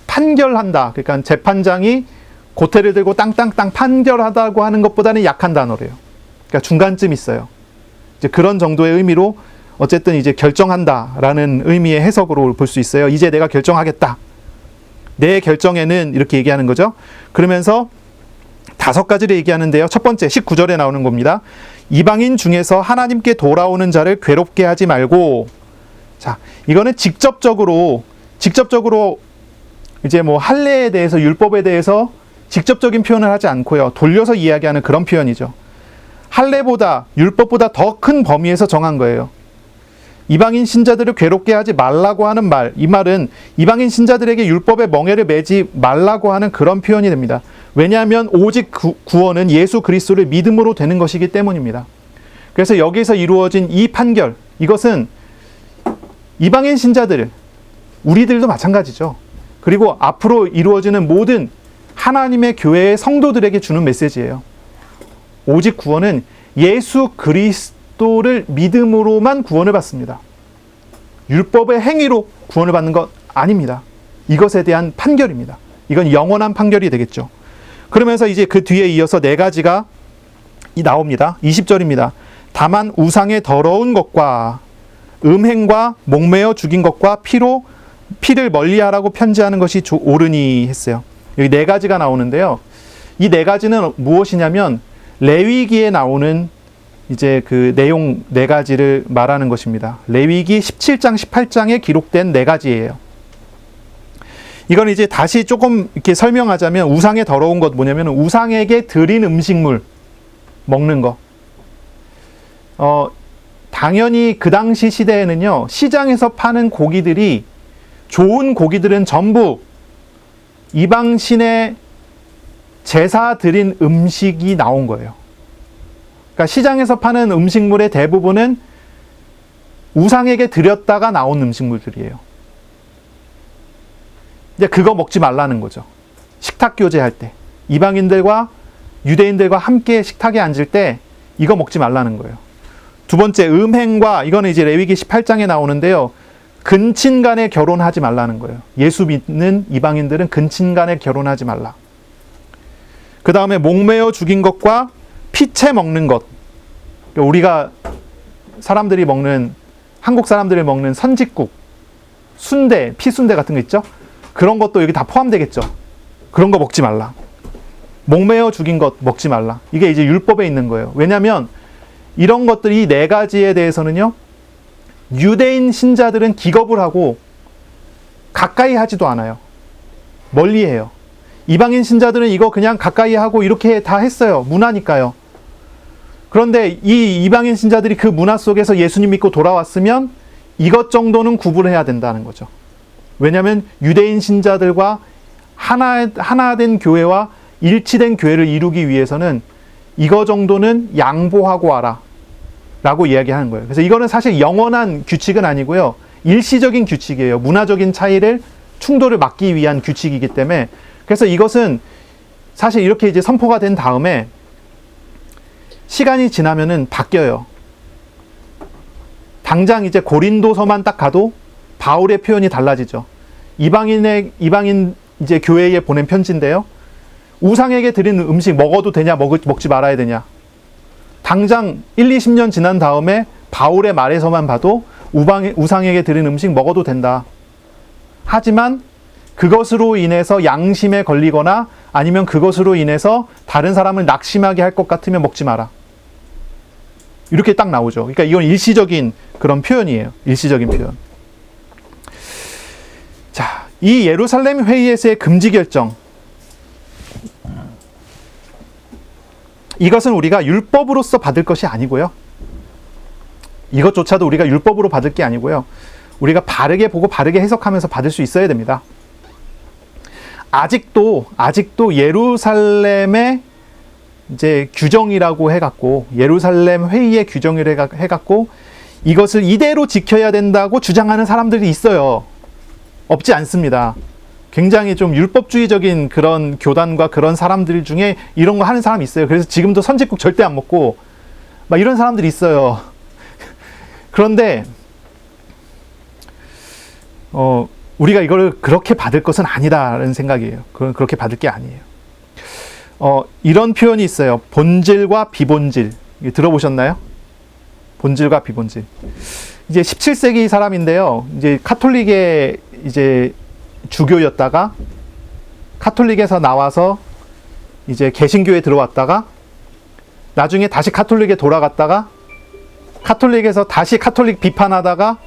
판결한다, 그러니까 재판장이 고테를 들고 땅땅땅 판결하다고 하는 것보다는 약한 단어래요. 그러니까 중간쯤 있어요. 이제 그런 정도의 의미로 어쨌든 이제 결정한다라는 의미의 해석으로 볼 수 있어요. 이제 내가 결정하겠다. 내 결정에는, 이렇게 얘기하는 거죠. 그러면서 5가지를 얘기하는데요. 첫 번째 19절에 나오는 겁니다. 이방인 중에서 하나님께 돌아오는 자를 괴롭게 하지 말고. 자, 이거는 직접적으로 이제 뭐 할례에 대해서, 율법에 대해서 직접적인 표현을 하지 않고요. 돌려서 이야기하는 그런 표현이죠. 할례보다, 율법보다 더 큰 범위에서 정한 거예요. 이방인 신자들을 괴롭게 하지 말라고 하는 말, 이 말은 이방인 신자들에게 율법의 멍에를 매지 말라고 하는 그런 표현이 됩니다. 왜냐하면 오직 구원은 예수 그리스도를 믿음으로 되는 것이기 때문입니다. 그래서 여기서 이루어진 이 판결, 이것은 이방인 신자들, 우리들도 마찬가지죠. 그리고 앞으로 이루어지는 모든 하나님의 교회의 성도들에게 주는 메시지예요. 오직 구원은 예수 그리스도를 믿음으로만 구원을 받습니다. 율법의 행위로 구원을 받는 것 아닙니다. 이것에 대한 판결입니다. 이건 영원한 판결이 되겠죠. 그러면서 이제 그 뒤에 이어서 4가지가 나옵니다. 20절입니다. 다만 우상의 더러운 것과 음행과 목매어 죽인 것과 피를 멀리하라고 편지하는 것이 옳으니 했어요. 여기 4가지가 나오는데요. 이 4가지는 무엇이냐면 레위기에 나오는 이제 그 내용 4가지를 말하는 것입니다. 레위기 17장, 18장에 기록된 4가지예요. 이건 이제 다시 조금 이렇게 설명하자면, 우상의 더러운 것 뭐냐면 우상에게 드린 음식물 먹는 거. 당연히 그 당시 시대에는요, 시장에서 파는 고기들이, 좋은 고기들은 전부 이방신의 제사 드린 음식이 나온 거예요. 그러니까 시장에서 파는 음식물의 대부분은 우상에게 드렸다가 나온 음식물들이에요. 이제 그거 먹지 말라는 거죠. 식탁 교제할 때, 이방인들과 유대인들과 함께 식탁에 앉을 때 이거 먹지 말라는 거예요. 두 번째, 음행과, 이거는 이제 레위기 18장에 나오는데요. 근친 간에 결혼하지 말라는 거예요. 예수 믿는 이방인들은 근친 간에 결혼하지 말라. 그 다음에 목매어 죽인 것과 피채 먹는 것. 우리가 사람들이 먹는, 한국 사람들이 먹는 선짓국, 순대, 피순대 같은 거 있죠? 그런 것도 여기 다 포함되겠죠. 그런 거 먹지 말라. 목매어 죽인 것 먹지 말라. 이게 이제 율법에 있는 거예요. 왜냐하면 이런 것들이 4가지에 대해서는요, 유대인 신자들은 기겁을 하고 가까이 하지도 않아요. 멀리해요. 이방인 신자들은 이거 그냥 가까이 하고 이렇게 다 했어요. 문화니까요. 그런데 이 이방인 신자들이 그 문화 속에서 예수님 믿고 돌아왔으면 이것 정도는 구분해야 된다는 거죠. 왜냐하면 유대인 신자들과 하나 된 교회와 일치된 교회를 이루기 위해서는 이거 정도는 양보하고 와라 라고 이야기하는 거예요. 그래서 이거는 사실 영원한 규칙은 아니고요. 일시적인 규칙이에요. 문화적인 차이를, 충돌을 막기 위한 규칙이기 때문에, 그래서 이것은 사실 이렇게 이제 선포가 된 다음에 시간이 지나면은 바뀌어요. 당장 이제 고린도서만 딱 가도 바울의 표현이 달라지죠. 이방인 이제 교회에 보낸 편지인데요. 우상에게 드리는 음식 먹어도 되냐, 먹지 말아야 되냐. 당장 1-20년 지난 다음에 바울의 말에서만 봐도 우상에게 드리는 음식 먹어도 된다. 하지만 그것으로 인해서 양심에 걸리거나 아니면 그것으로 인해서 다른 사람을 낙심하게 할 것 같으면 먹지 마라. 이렇게 딱 나오죠. 그러니까 이건 일시적인 그런 표현이에요. 일시적인 표현. 자, 이 예루살렘 회의에서의 금지 결정. 이것은 우리가 율법으로서 받을 것이 아니고요. 이것조차도 우리가 율법으로 받을 게 아니고요. 우리가 바르게 보고 바르게 해석하면서 받을 수 있어야 됩니다. 아직도 예루살렘의 이제 규정이라고 해갖고, 예루살렘 회의의 규정이라고 해갖고 이것을 이대로 지켜야 된다고 주장하는 사람들이 있어요. 없지 않습니다. 굉장히 좀 율법주의적인 그런 교단과 그런 사람들 중에 이런 거 하는 사람이 있어요. 그래서 지금도 선짓국 절대 안 먹고 막 이런 사람들이 있어요. 그런데 우리가 이걸 그렇게 받을 것은 아니다라는 생각이에요. 그렇게 받을 게 아니에요. 이런 표현이 있어요. 본질과 비본질. 들어보셨나요? 본질과 비본질. 이제 17세기 사람인데요. 이제 카톨릭의 이제 주교였다가 카톨릭에서 나와서 이제 개신교에 들어왔다가 나중에 다시 카톨릭에 돌아갔다가 카톨릭에서 다시 카톨릭 비판하다가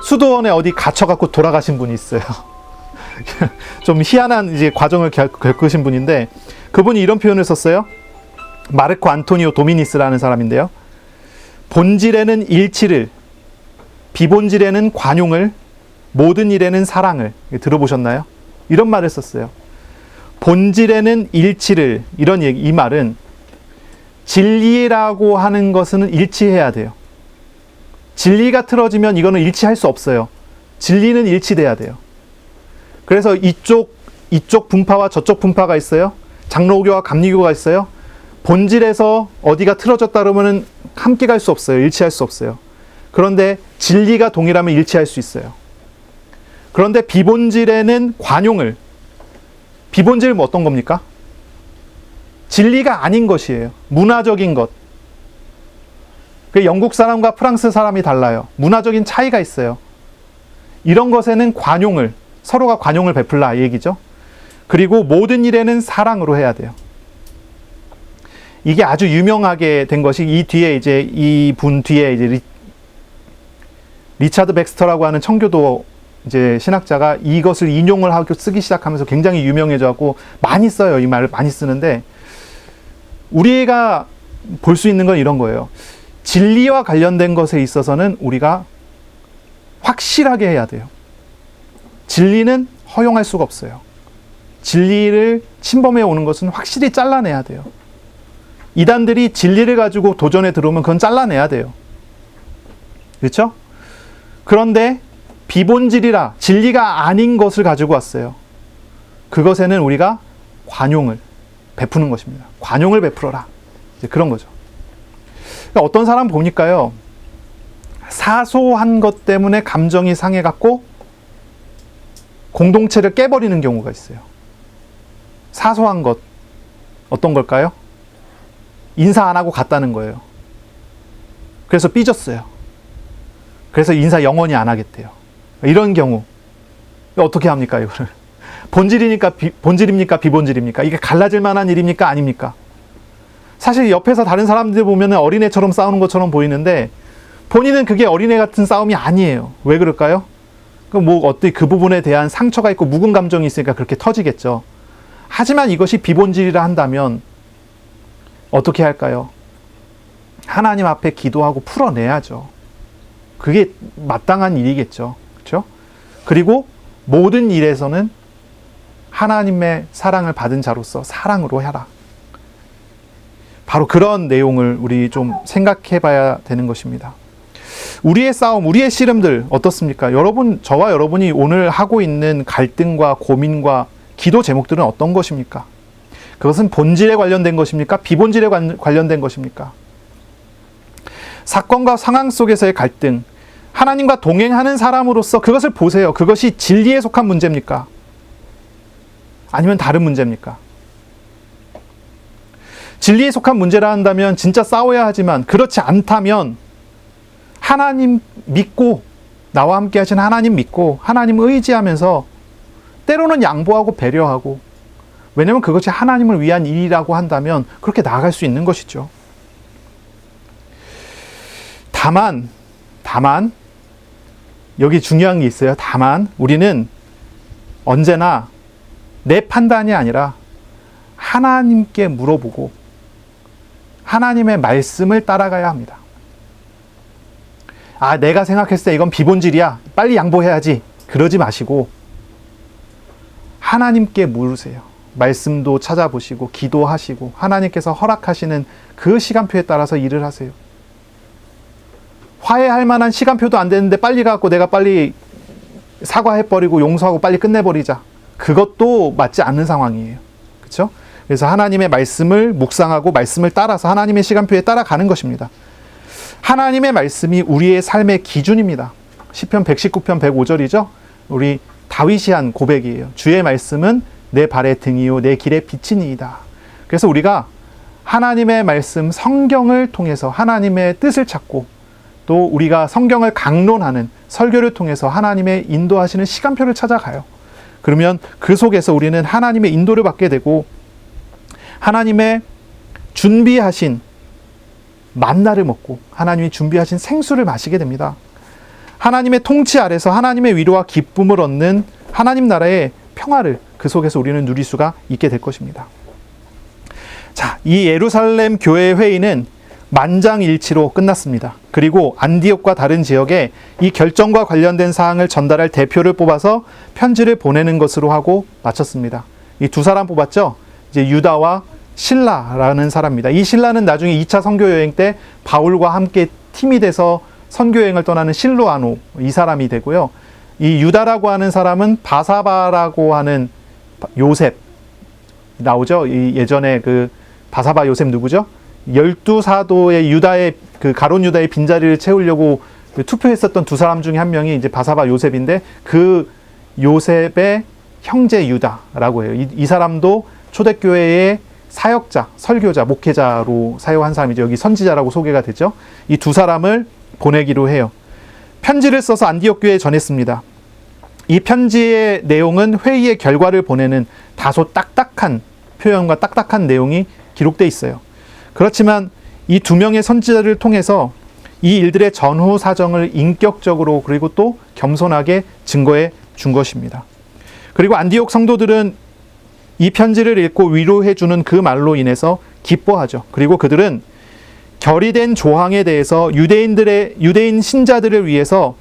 수도원에 어디 갇혀갖고 돌아가신 분이 있어요. 좀 희한한 이제 과정을 겪으신 분인데, 그분이 이런 표현을 썼어요. 마르코 안토니오 도미니스라는 사람인데요. 본질에는 일치를, 비본질에는 관용을, 모든 일에는 사랑을. 들어보셨나요? 이런 말을 썼어요. 본질에는 일치를, 이 말은 진리라고 하는 것은 일치해야 돼요. 진리가 틀어지면 이거는 일치할 수 없어요. 진리는 일치돼야 돼요. 그래서 이쪽 분파와 저쪽 분파가 있어요. 장로교와 감리교가 있어요. 본질에서 어디가 틀어졌다 그러면은 함께 갈 수 없어요. 일치할 수 없어요. 그런데 진리가 동일하면 일치할 수 있어요. 그런데 비본질에는 관용을, 비본질은 뭐 어떤 겁니까? 진리가 아닌 것이에요. 문화적인 것. 그 영국 사람과 프랑스 사람이 달라요. 문화적인 차이가 있어요. 이런 것에는 관용을, 서로가 관용을 베풀라 이 얘기죠. 그리고 모든 일에는 사랑으로 해야 돼요. 이게 아주 유명하게 된 것이 이 분 뒤에 이제 리차드 백스터라고 하는 청교도 이제 신학자가 이것을 인용을 하고 쓰기 시작하면서 굉장히 유명해져갖고 많이 써요. 이 말을 많이 쓰는데, 우리가 볼 수 있는 건 이런 거예요. 진리와 관련된 것에 있어서는 우리가 확실하게 해야 돼요. 진리는 허용할 수가 없어요. 진리를 침범해 오는 것은 확실히 잘라내야 돼요. 이단들이 진리를 가지고 도전에 들어오면 그건 잘라내야 돼요. 그렇죠? 그런데 비본질이라 진리가 아닌 것을 가지고 왔어요. 그것에는 우리가 관용을 베푸는 것입니다. 관용을 베풀어라. 이제 그런 거죠. 그러니까 어떤 사람 보니까요, 사소한 것 때문에 감정이 상해갖고 공동체를 깨버리는 경우가 있어요. 사소한 것, 어떤 걸까요? 인사 안 하고 갔다는 거예요. 그래서 삐졌어요. 그래서 인사 영원히 안 하겠대요. 이런 경우 어떻게 합니까, 이거를? 본질입니까, 비본질입니까? 이게 갈라질 만한 일입니까, 아닙니까? 사실 옆에서 다른 사람들 보면 어린애처럼 싸우는 것처럼 보이는데 본인은 그게 어린애 같은 싸움이 아니에요. 왜 그럴까요? 어떤 그 부분에 대한 상처가 있고 묵은 감정이 있으니까 그렇게 터지겠죠. 하지만 이것이 비본질이라 한다면 어떻게 할까요? 하나님 앞에 기도하고 풀어내야죠. 그게 마땅한 일이겠죠. 그렇죠? 그리고 모든 일에서는 하나님의 사랑을 받은 자로서 사랑으로 해라. 바로 그런 내용을 우리 좀 생각해 봐야 되는 것입니다. 우리의 싸움, 우리의 씨름들 어떻습니까? 여러분, 저와 여러분이 오늘 하고 있는 갈등과 고민과 기도 제목들은 어떤 것입니까? 그것은 본질에 관련된 것입니까? 비본질에 관련된 것입니까? 사건과 상황 속에서의 갈등, 하나님과 동행하는 사람으로서 그것을 보세요. 그것이 진리에 속한 문제입니까? 아니면 다른 문제입니까? 진리에 속한 문제라 한다면 진짜 싸워야 하지만, 그렇지 않다면 하나님 믿고, 나와 함께 하신 하나님 믿고 하나님 의지하면서 때로는 양보하고 배려하고, 왜냐하면 그것이 하나님을 위한 일이라고 한다면 그렇게 나아갈 수 있는 것이죠. 다만 여기 중요한 게 있어요. 다만 우리는 언제나 내 판단이 아니라 하나님께 물어보고 하나님의 말씀을 따라가야 합니다. 내가 생각했을 때 이건 비본질이야, 빨리 양보해야지, 그러지 마시고 하나님께 물으세요. 말씀도 찾아보시고 기도하시고 하나님께서 허락하시는 그 시간표에 따라서 일을 하세요. 화해할 만한 시간표도 안 되는데 빨리 가고 내가 빨리 사과해버리고 용서하고 빨리 끝내버리자, 그것도 맞지 않는 상황이에요. 그렇죠? 그래서 하나님의 말씀을 묵상하고 말씀을 따라서 하나님의 시간표에 따라가는 것입니다. 하나님의 말씀이 우리의 삶의 기준입니다. 시편 119편 105절이죠. 우리 다윗이 한 고백이에요. 주의 말씀은 내 발의 등이요 내 길의 빛이니이다. 그래서 우리가 하나님의 말씀, 성경을 통해서 하나님의 뜻을 찾고, 또 우리가 성경을 강론하는 설교를 통해서 하나님의 인도하시는 시간표를 찾아가요. 그러면 그 속에서 우리는 하나님의 인도를 받게 되고 하나님의 준비하신 만나를 먹고 하나님이 준비하신 생수를 마시게 됩니다. 하나님의 통치 아래서 하나님의 위로와 기쁨을 얻는 하나님 나라의 평화를 그 속에서 우리는 누릴 수가 있게 될 것입니다. 자, 이 예루살렘 교회 회의는 만장일치로 끝났습니다. 그리고 안디옥과 다른 지역에 이 결정과 관련된 사항을 전달할 대표를 뽑아서 편지를 보내는 것으로 하고 마쳤습니다. 이 두 사람 뽑았죠? 이제 유다와 실라라는 사람입니다. 이 실라는 나중에 2차 선교 여행 때 바울과 함께 팀이 돼서 선교 여행을 떠나는 실로아노, 이 사람이 되고요. 이 유다라고 하는 사람은 바사바라고 하는 요셉 나오죠? 이 예전에 그 바사바 요셉 누구죠? 12사도의 유다의 그 가론 유다의 빈자리를 채우려고 그 투표했었던 두 사람 중에 한 명이 이제 바사바 요셉인데, 그 요셉의 형제 유다라고 해요. 이 사람도 초대교회의 사역자, 설교자, 목회자로 사용한 사람이죠. 여기 선지자라고 소개가 되죠. 이 두 사람을 보내기로 해요. 편지를 써서 안디옥 교회에 전했습니다. 이 편지의 내용은 회의의 결과를 보내는 다소 딱딱한 표현과 딱딱한 내용이 기록되어 있어요. 그렇지만 이 두 명의 선지자를 통해서 이 일들의 전후 사정을 인격적으로 그리고 또 겸손하게 증거해 준 것입니다. 그리고 안디옥 성도들은 이 편지를 읽고 위로해 주는 그 말로 인해서 기뻐하죠. 그리고 그들은 결의된 조항에 대해서 유대인 신자들을 위해서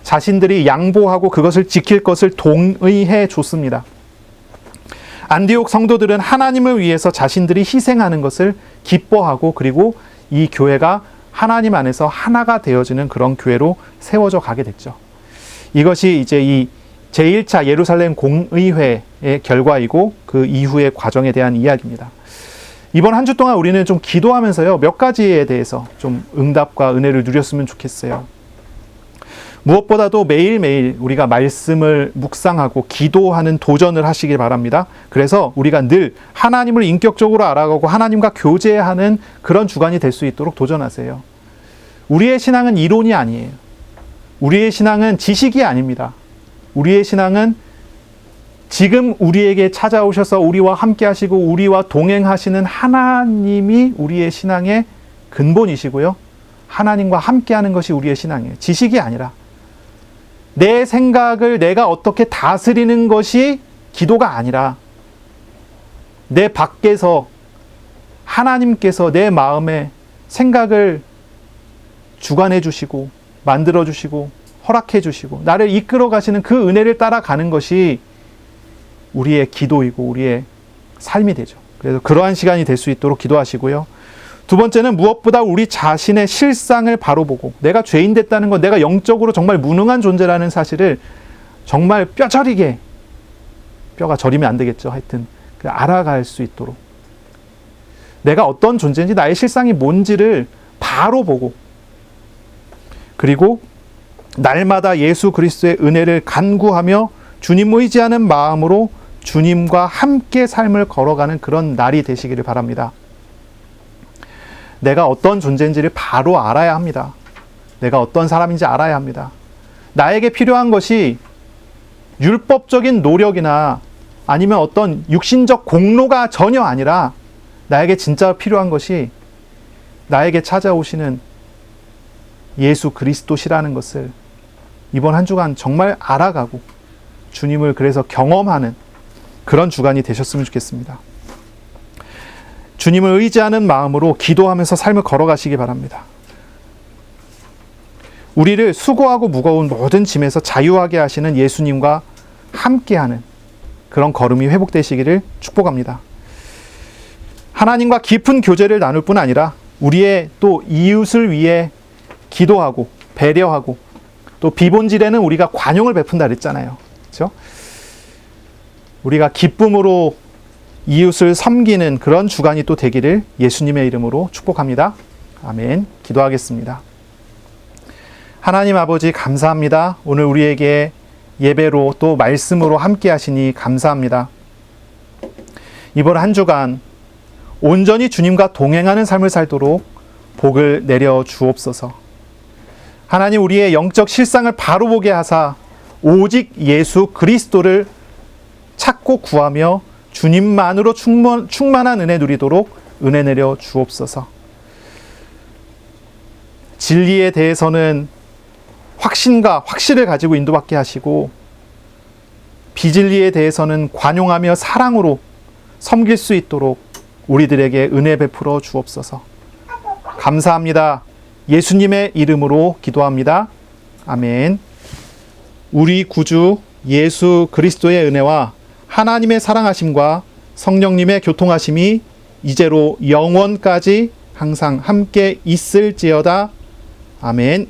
자신들이 양보하고 그것을 지킬 것을 동의해 줬습니다. 안디옥 성도들은 하나님을 위해서 자신들이 희생하는 것을 기뻐하고, 그리고 이 교회가 하나님 안에서 하나가 되어지는 그런 교회로 세워져 가게 됐죠. 이것이 이제 이 제1차 예루살렘 공의회의 결과이고 그 이후의 과정에 대한 이야기입니다. 이번 한 주 동안 우리는 좀 기도하면서요, 몇 가지에 대해서 좀 응답과 은혜를 누렸으면 좋겠어요. 무엇보다도 매일매일 우리가 말씀을 묵상하고 기도하는 도전을 하시길 바랍니다. 그래서 우리가 늘 하나님을 인격적으로 알아가고 하나님과 교제하는 그런 주간이 될 수 있도록 도전하세요. 우리의 신앙은 이론이 아니에요. 우리의 신앙은 지식이 아닙니다. 우리의 신앙은 지금 우리에게 찾아오셔서 우리와 함께 하시고 우리와 동행하시는 하나님이 우리의 신앙의 근본이시고요. 하나님과 함께 하는 것이 우리의 신앙이에요. 지식이 아니라. 내 생각을 내가 어떻게 다스리는 것이 기도가 아니라 내 밖에서 하나님께서 내 마음의 생각을 주관해 주시고 만들어 주시고 허락해 주시고 나를 이끌어 가시는 그 은혜를 따라가는 것이 우리의 기도이고 우리의 삶이 되죠. 그래서 그러한 시간이 될 수 있도록 기도하시고요. 두 번째는 무엇보다 우리 자신의 실상을 바로 보고 내가 죄인 됐다는 것, 내가 영적으로 정말 무능한 존재라는 사실을 정말 뼈저리게, 뼈가 저리면 안 되겠죠. 하여튼 알아갈 수 있도록 내가 어떤 존재인지 나의 실상이 뭔지를 바로 보고 그리고 날마다 예수 그리스도의 은혜를 간구하며 주님 의지하는 마음으로 주님과 함께 삶을 걸어가는 그런 날이 되시기를 바랍니다. 내가 어떤 존재인지를 바로 알아야 합니다. 내가 어떤 사람인지 알아야 합니다. 나에게 필요한 것이 율법적인 노력이나 아니면 어떤 육신적 공로가 전혀 아니라 나에게 진짜 필요한 것이 나에게 찾아오시는 예수 그리스도시라는 것을 이번 한 주간 정말 알아가고 주님을 그래서 경험하는 그런 주간이 되셨으면 좋겠습니다. 주님을 의지하는 마음으로 기도하면서 삶을 걸어가시기 바랍니다. 우리를 수고하고 무거운 모든 짐에서 자유하게 하시는 예수님과 함께하는 그런 걸음이 회복되시기를 축복합니다. 하나님과 깊은 교제를 나눌 뿐 아니라 우리의 또 이웃을 위해 기도하고 배려하고 또 비본질에는 우리가 관용을 베푼다 그랬잖아요. 그렇죠? 우리가 기쁨으로 이웃을 섬기는 그런 주간이 또 되기를 예수님의 이름으로 축복합니다. 아멘. 기도하겠습니다. 하나님 아버지 감사합니다. 오늘 우리에게 예배로 또 말씀으로 함께 하시니 감사합니다. 이번 한 주간 온전히 주님과 동행하는 삶을 살도록 복을 내려 주옵소서. 하나님 우리의 영적 실상을 바로 보게 하사 오직 예수 그리스도를 찾고 구하며 주님만으로 충만한 은혜 누리도록 은혜 내려 주옵소서. 진리에 대해서는 확신과 확실을 가지고 인도받게 하시고 비진리에 대해서는 관용하며 사랑으로 섬길 수 있도록 우리들에게 은혜 베풀어 주옵소서. 감사합니다. 예수님의 이름으로 기도합니다. 아멘. 우리 구주 예수 그리스도의 은혜와 하나님의 사랑하심과 성령님의 교통하심이 이제로 영원까지 항상 함께 있을지어다. 아멘.